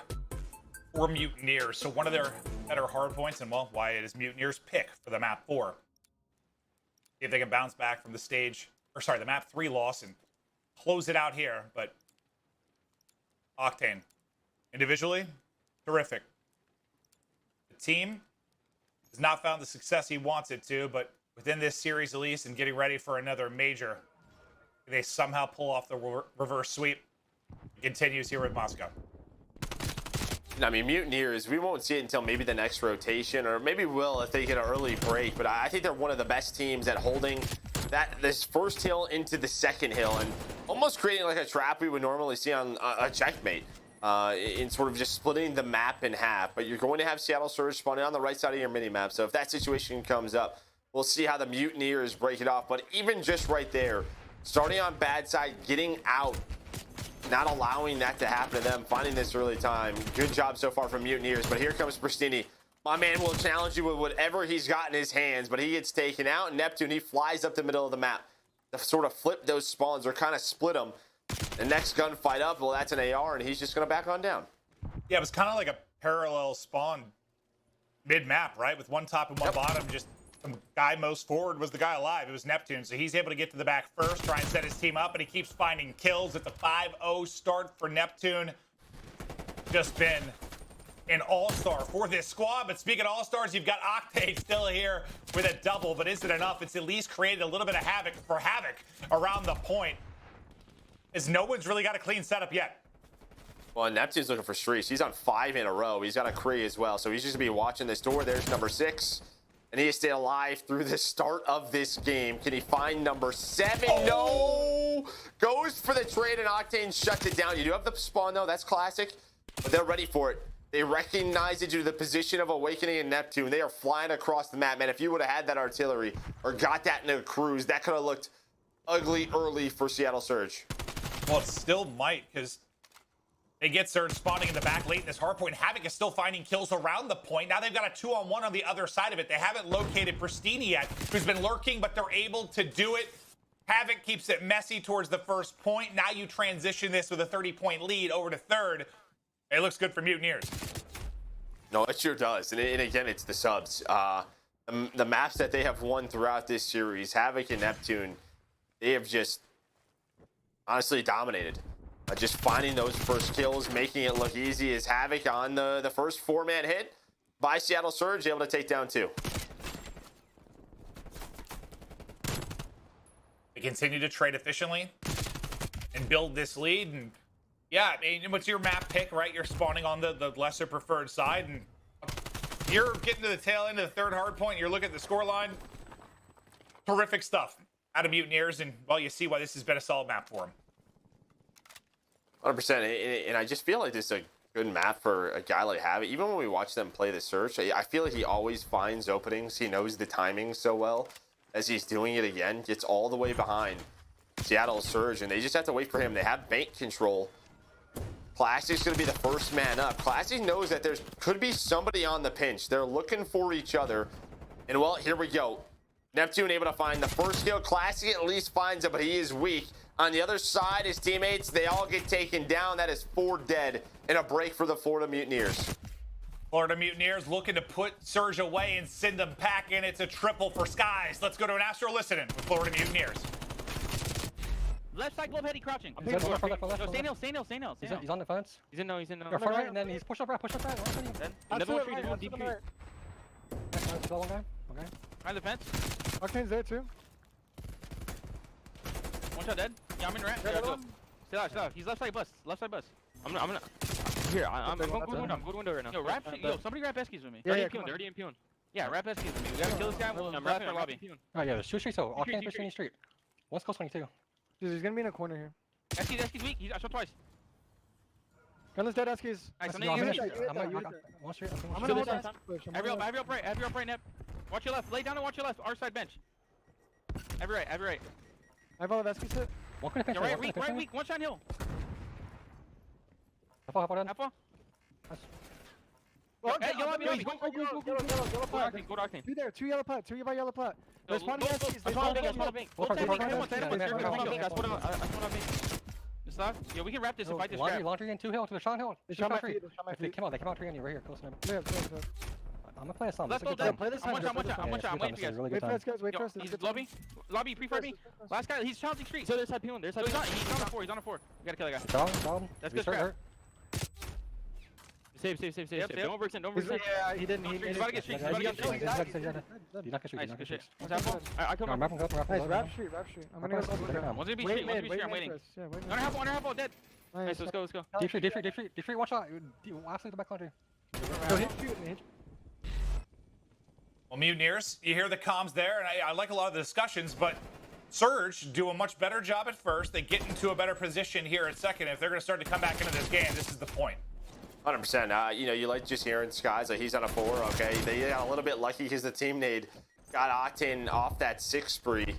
for Mutineers. So one of their better hardpoints, and well, why it is Mutineers' pick for the map 4. See if they can bounce back from the map 3 loss and close it out here. But Octane, individually, terrific. The team has not found the success he wants it to, but within this series at least, and getting ready for another major, they somehow pull off the reverse sweep. It continues here with Moscow. I mean, Mutineers, we won't see it until maybe the next rotation, or maybe will if they get an early break. But I think they're one of the best teams at holding this first hill into the second hill and almost creating like a trap we would normally see on a checkmate, in sort of just splitting the map in half. But you're going to have Seattle Surge spawning on the right side of your mini map. So if that situation comes up, we'll see how the Mutineers break it off. But even just right there, starting on bad side, getting out, not allowing that to happen to them, finding this early time. Good job so far from Mutineers, but here comes Pristini. My man will challenge you with whatever he's got in his hands, but he gets taken out. Neptune, he flies up the middle of the map to sort of flip those spawns or kind of split them. The next gunfight up, well, that's an AR, and he's just going to back on down. Yeah, it was kind of like a parallel spawn mid-map, right? With one top and one bottom, just the guy most forward was the guy alive. It was Neptune, so he's able to get to the back first, try and set his team up, and he keeps finding kills. It's a 5-0 start for Neptune. Just been an all-star for this squad. But speaking of all-stars, you've got Octane still here with a double, but is it enough? It's at least created a little bit of havoc around the point, as no one's really got a clean setup yet. Well, Neptune's looking for streaks. He's on 5 in a row. He's got a Kree as well, so he's just going to be watching this door. There's number 6. And he has stayed alive through the start of this game. Can he find number 7? Oh! No! Goes for the trade, and Octane shuts it down. You do have the spawn, though. That's classic. But they're ready for it. They recognize it due to the position of Awakening and Neptune. They are flying across the map. Man, if you would have had that artillery or got that in a cruise, that could have looked ugly early for Seattle Surge. Well, it still might, because they get Surge spawning in the back late in this hardpoint. Havoc is still finding kills around the point. Now they've got a 2-on-1 on the other side of it. They haven't located Pristini yet, who's been lurking, but they're able to do it. Havoc keeps it messy towards the first point. Now you transition this with a 30-point lead over to third. It looks good for Mutineers. No, it sure does. And again, it's the subs. The maps that they have won throughout this series, Havoc and Neptune, they have just honestly dominated. Just finding those first kills, making it look easy, as Havoc on the first 4-man hit by Seattle Surge, able to take down 2. They continue to trade efficiently and build this lead. And yeah, I mean, what's your map pick, right? You're spawning on the lesser preferred side, and you're getting to the tail end of the third hard point. You're looking at the scoreline. Terrific stuff out of Mutineers, and well, you see why this has been a solid map for them. 100%. And I just feel like this is a good map for a guy like Havoc. Even when we watch them play the Search, I feel like he always finds openings. He knows the timing so well. As he's doing it again, gets all the way behind Seattle Surge, and they just have to wait for him. They have bank control. Classic's going to be the first man up. Classic knows that there could be somebody on the pinch. They're looking for each other. And, well, here we go. Neptune able to find the first kill. Classic at least finds it, but he is weak. On the other side, his teammates, they all get taken down. That is 4 dead and a break for the Florida Mutineers. Florida Mutineers looking to put Surge away and send them packing. It's a triple for Skies. Let's go to an Astro listening with Florida Mutineers. Left side glove heady crouching. He's on the left. No, stay nail. He's on the fence. He's in no. You're front right, and then he's push up right. Then another one treated on DP. That's one guy. Okay. Behind the fence. Octane's there too. One shot dead. Yeah, I'm in ramp. Stay out. He's left side bus. I'm gonna. Here, I'm going to window right now. Yo, somebody grab Eskies with me. Yeah, They're already in Peon. Yeah, wrap Eskies with me. We gotta kill this guy. I'm wrapping our lobby. Oh yeah, there's 2 streets. So Octane's pushing the street. One's close 22. Dude, he's gonna be in a corner here. Eskies weak. I shot twice. Gunless dead, Eskies. Nice. I'm one street. I'm gonna hold that push. Have you up right, Nep. Watch your left. Lay down and watch your left. Our side bench. Every right. I have all of Eskies hit. One can fence. Right weak. One shot hill. Hop on. Half off. Okay, Hey, yellow. Go to Octane. Go to Octane. 2 there, 2 yellow pot, 2 by yellow pot. There's Go, plenty go, of Eskies. go. Yeah, we can wrap this and fight this grab. Laundry and 2 hill to the Sean hill. They shot my feet. They came out 3 on you right here. Close enough. Yeah, I'm gonna play a song. Let's go, Dead. Play this I'm time. one shot. I'm waiting for you guys. Really Wait good for us, time. guys. Wait for us. He's lobby, pre-fight me. Last guy, he's challenging street. So there's that Peon. He's on a 4. We gotta kill that guy. Down. That's good scrap. Save. Don't overextend. Yeah, he didn't. He's about to get streaks. You're not gonna shoot. Nice, good shit. What's happening? I come I'm up. wrapping up. Nice, rap street. I'm gonna go over there. One's gonna be Wait street. I'm waiting. Yeah, wait. Under half dead. Nice, let's go. Deep street, watch out. Absolutely the back laundry. Go hit shoot. Well, Mutineers, you hear the comms there, and I like a lot of the discussions, but Surge do a much better job at first. They get into a better position here at second. If they're going to start to come back into this game, this is the point. 100%. You like just hearing Skies like he's on a 4. Okay, they got a little bit lucky because the team nade got Octane off that 6 spree.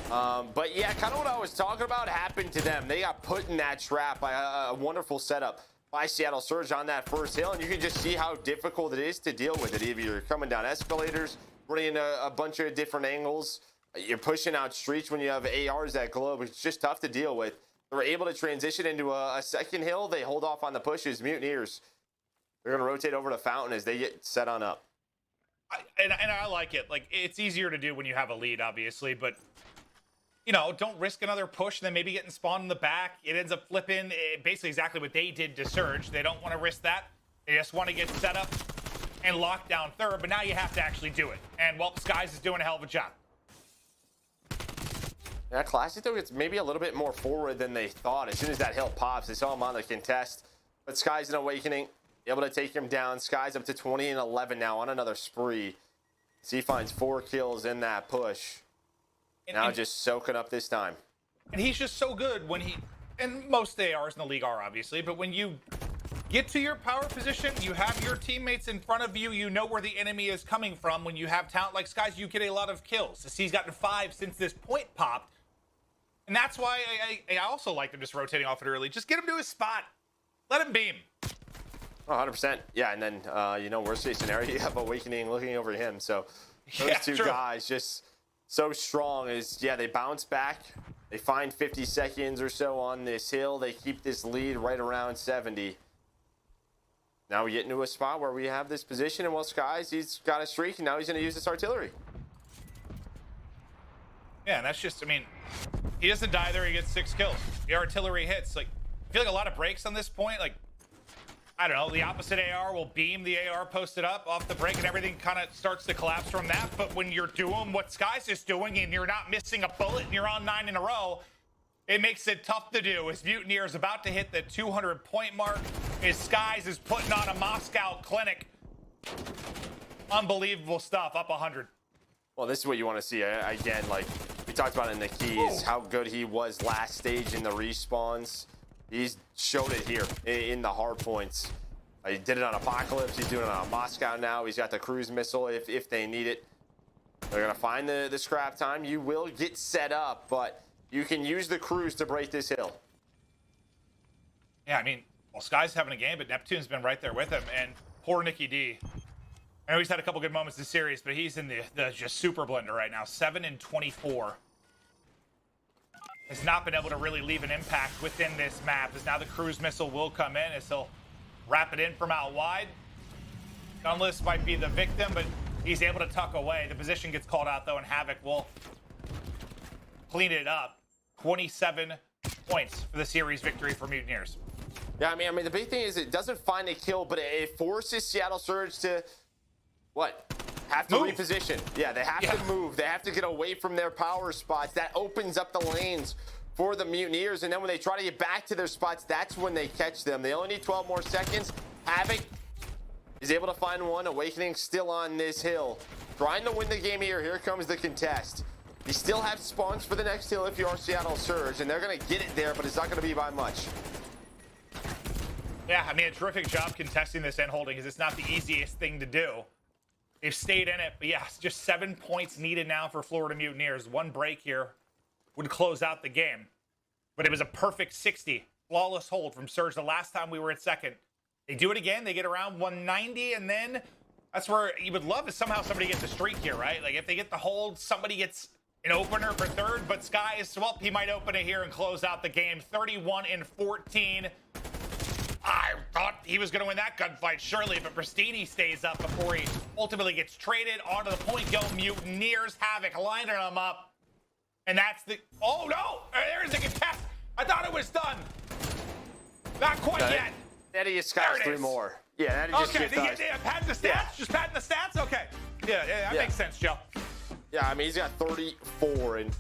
But yeah, kind of what I was talking about happened to them. They got put in that trap by a wonderful setup by Seattle Surge on that first hill, and you can just see how difficult it is to deal with it. If you're coming down escalators, running a bunch of different angles, you're pushing out streets when you have ARs that globe. It's just tough to deal with. They were able to transition into a second hill. They hold off on the pushes. Mutineers, they're going to rotate over to Fountain as they get set on up. I like it. Like, it's easier to do when you have a lead, obviously, but don't risk another push and then maybe getting spawned in the back. It ends up flipping. Basically exactly what they did to Surge. They don't want to risk that. They just want to get set up and lock down third, but now you have to actually do it. And, well, Skies is doing a hell of a job. Yeah, Classic, though, it's maybe a little bit more forward than they thought. As soon as that hill pops, they saw him on the contest. But Skies in Awakening, able to take him down. Skies up to 20 and 11 now on another spree. So he finds 4 kills in that push. Now just soaking up this time. And he's just so good when and most ARs in the league are, obviously, but when you get to your power position, you have your teammates in front of you, you know where the enemy is coming from. When you have talent like Skies, you get a lot of kills. He's gotten 5 since this point popped. And that's why I also like them just rotating off it early. Just get him to his spot. Let him beam. Oh, 100%. Yeah, and then, worst case scenario, you have Awakening looking over him. So those two guys just so strong they bounce back. They find 50 seconds or so on this hill. They keep this lead right around 70. Now we get into a spot where we have this position, and Skies, he's got a streak, and now he's going to use this artillery. Yeah, and that's just, he doesn't die there, he gets 6 kills. The artillery hits. Like, I feel like a lot of breaks on this point. Like, I don't know, the opposite AR will beam the AR posted up off the break, and everything kind of starts to collapse from that. But when you're doing what Skies is doing and you're not missing a bullet and you're on 9 in a row, it makes it tough to do. As Mutineer is about to hit the 200-point mark, as Skies is putting on a Moscow clinic. Unbelievable stuff, up 100. Well, this is what you want to see. Again, like we talked about in the keys, how good he was last stage in the respawns. He's showed it here in the hard points. He did it on Apocalypse. He's doing it on Moscow now. He's got the cruise missile if they need it. They're going to find the scrap time. You will get set up, but you can use the cruise to break this hill. Yeah, I mean, well, Sky's having a game, but Neptune's been right there with him. And poor Nicky D. I know he's had a couple good moments this series, but he's in the just super blender right now. 7 and 24. Has not been able to really leave an impact within this map, as now the cruise missile will come in as he'll wrap it in from out wide. Gunless might be the victim, but he's able to tuck away. The position gets called out, though, and Havoc will clean it up. 27 points for the series victory for Mutineers. Yeah, I mean, the big thing is it doesn't find a kill, but it forces Seattle Surge to, what? Have to reposition. Yeah, they have to move. They have to get away from their power spots. That opens up the lanes for the Mutineers, and then when they try to get back to their spots, that's when they catch them. They only need 12 more seconds. Havoc is able to find one. Awakening still on this hill. Trying to win the game here. Here comes the contest. You still have spawns for the next hill if you are Seattle Surge, and they're going to get it there, but it's not going to be by much. Yeah, I mean, a terrific job contesting this and holding, because it's not the easiest thing to do. They've stayed in it, but yeah, just 7 points needed now for Florida Mutineers. One break here would close out the game. But it was a perfect 60. Flawless hold from Surge the last time we were at second. They do it again. They get around 190, and then that's where you would love if somehow somebody gets a streak here, right? Like if they get the hold, somebody gets an opener for third, but Sky is, well, he might open it here and close out the game. 31 and 14. I thought he was going to win that gunfight, surely, but Pristini stays up before he ultimately gets traded. Onto the point go, Mutineers. Havoc lining them up. And that's the... Oh, no! There's a contest! I thought it was done. Not quite yet. Eddie has got 3 more. Yeah, that just okay, padding the stats? Yeah. Just padding the stats? Okay. Yeah, that makes sense, Joe. Yeah, I mean, he's got 34, and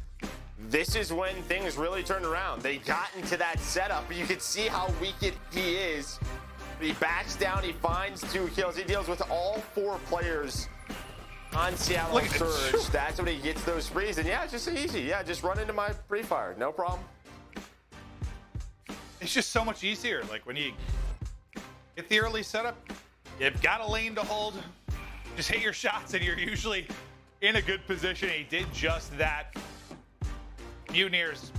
this is when things really turned around. They got into that setup, but you can see how weak he is. He backs down, he finds 2 kills. He deals with all 4 players on Seattle Surge. That's when he gets those sprees. And yeah, it's just easy. Yeah, just run into my pre-fire. No problem. It's just so much easier. Like when you get the early setup, you've got a lane to hold. Just hit your shots and you're usually in a good position. He did just that. Mutineers,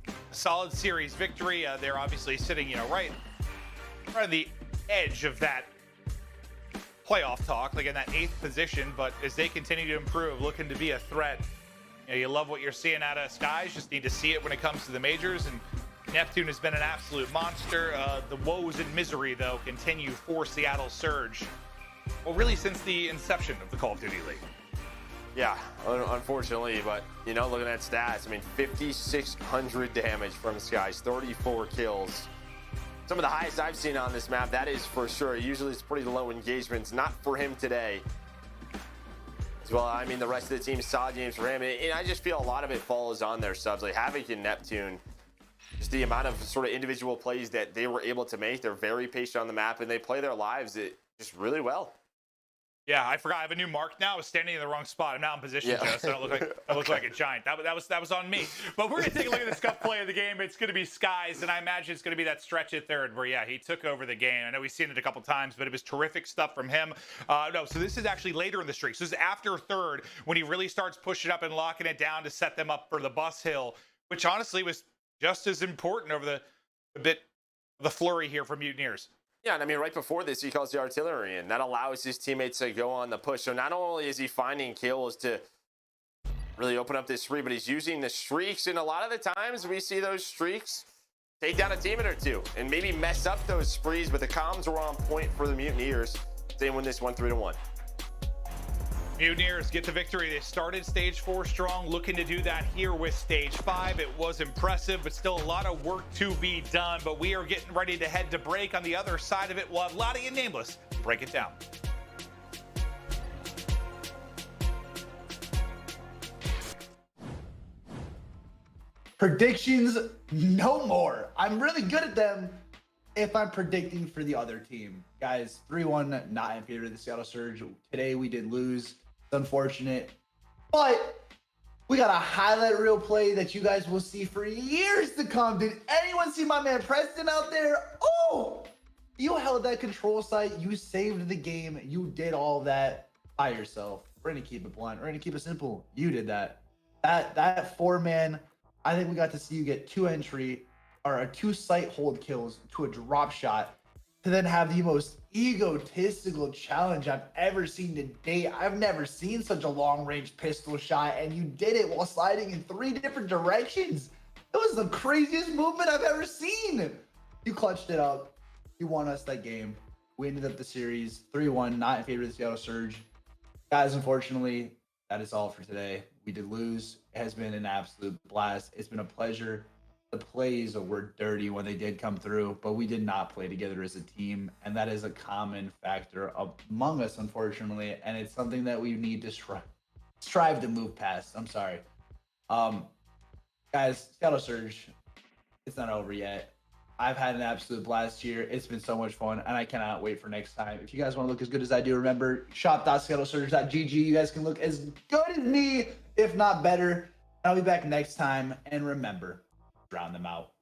a solid series victory. They're obviously sitting, right on the edge of that playoff talk, like in that 8th position. But as they continue to improve, looking to be a threat. You love what you're seeing out of Skies. Just need to see it when it comes to the majors. And Neptune has been an absolute monster. The woes and misery, though, continue for Seattle Surge. Well, really since the inception of the Call of Duty League. Yeah, unfortunately, but, looking at stats, I mean, 5,600 damage from Skies, 34 kills. Some of the highest I've seen on this map, that is for sure. Usually it's pretty low engagements, not for him today. As well, I mean, the rest of the team, solid games for him. And I just feel a lot of it falls on their subs. Like Havoc and Neptune, just the amount of sort of individual plays that they were able to make. They're very patient on the map, and they play their lives just really well. Yeah, I forgot. I have a new mark now. I was standing in the wrong spot. I'm now in position, Joe, so I don't look like a giant. That was on me. But we're going to take a look at the scuff play of the game. It's going to be Skies, and I imagine it's going to be that stretch at third where, he took over the game. I know we've seen it a couple times, but it was terrific stuff from him. No, so this is actually later in the streak. So this is after third when he really starts pushing up and locking it down to set them up for the bus hill, which honestly was just as important over the bit of the flurry here for Mutineers. Yeah, and I mean, right before this, he calls the artillery, and that allows his teammates to go on the push. So not only is he finding kills to really open up this spree, but he's using the streaks. And a lot of the times we see those streaks take down a teammate or two and maybe mess up those sprees, but the comms were on point for the Mutineers. They win this one 3-1. Mutineers get the victory. They started stage 4 strong, looking to do that here with stage 5. It was impressive, but still a lot of work to be done. But we are getting ready to head to break. On the other side of it, we'll have Lottie and Nameless break it down. Predictions, no more. I'm really good at them if I'm predicting for the other team. Guys, 3-1, not in favor of the Seattle Surge. Today we did lose. It's unfortunate. But We got a highlight reel play that you guys will see for years to come. Did anyone see my man Preston out there? Oh, you held that control site. You saved the game. You did all that by yourself. We're going to keep it blunt. We're going to keep it simple. You did that. That 4-man, I think we got to see you get 2 entry or 2 site hold kills to a drop shot to then have the most egotistical challenge I've ever seen to date. I've never seen such a long-range pistol shot, and you did it while sliding in 3 different directions. It was the craziest movement I've ever seen. You clutched it up. You won us that game. We ended up the series 3-1, not in favor of the Seattle Surge. Guys, unfortunately, that is all for today. We did lose. It has been an absolute blast. It's been a pleasure. The plays were dirty when they did come through, but we did not play together as a team, and that is a common factor among us, unfortunately, and it's something that we need to strive to move past. I'm sorry. Guys, Seattle Surge, it's not over yet. I've had an absolute blast here. It's been so much fun, and I cannot wait for next time. If you guys want to look as good as I do, remember, shop.seattlesurge.gg. You guys can look as good as me, if not better. I'll be back next time, and remember, drown them out.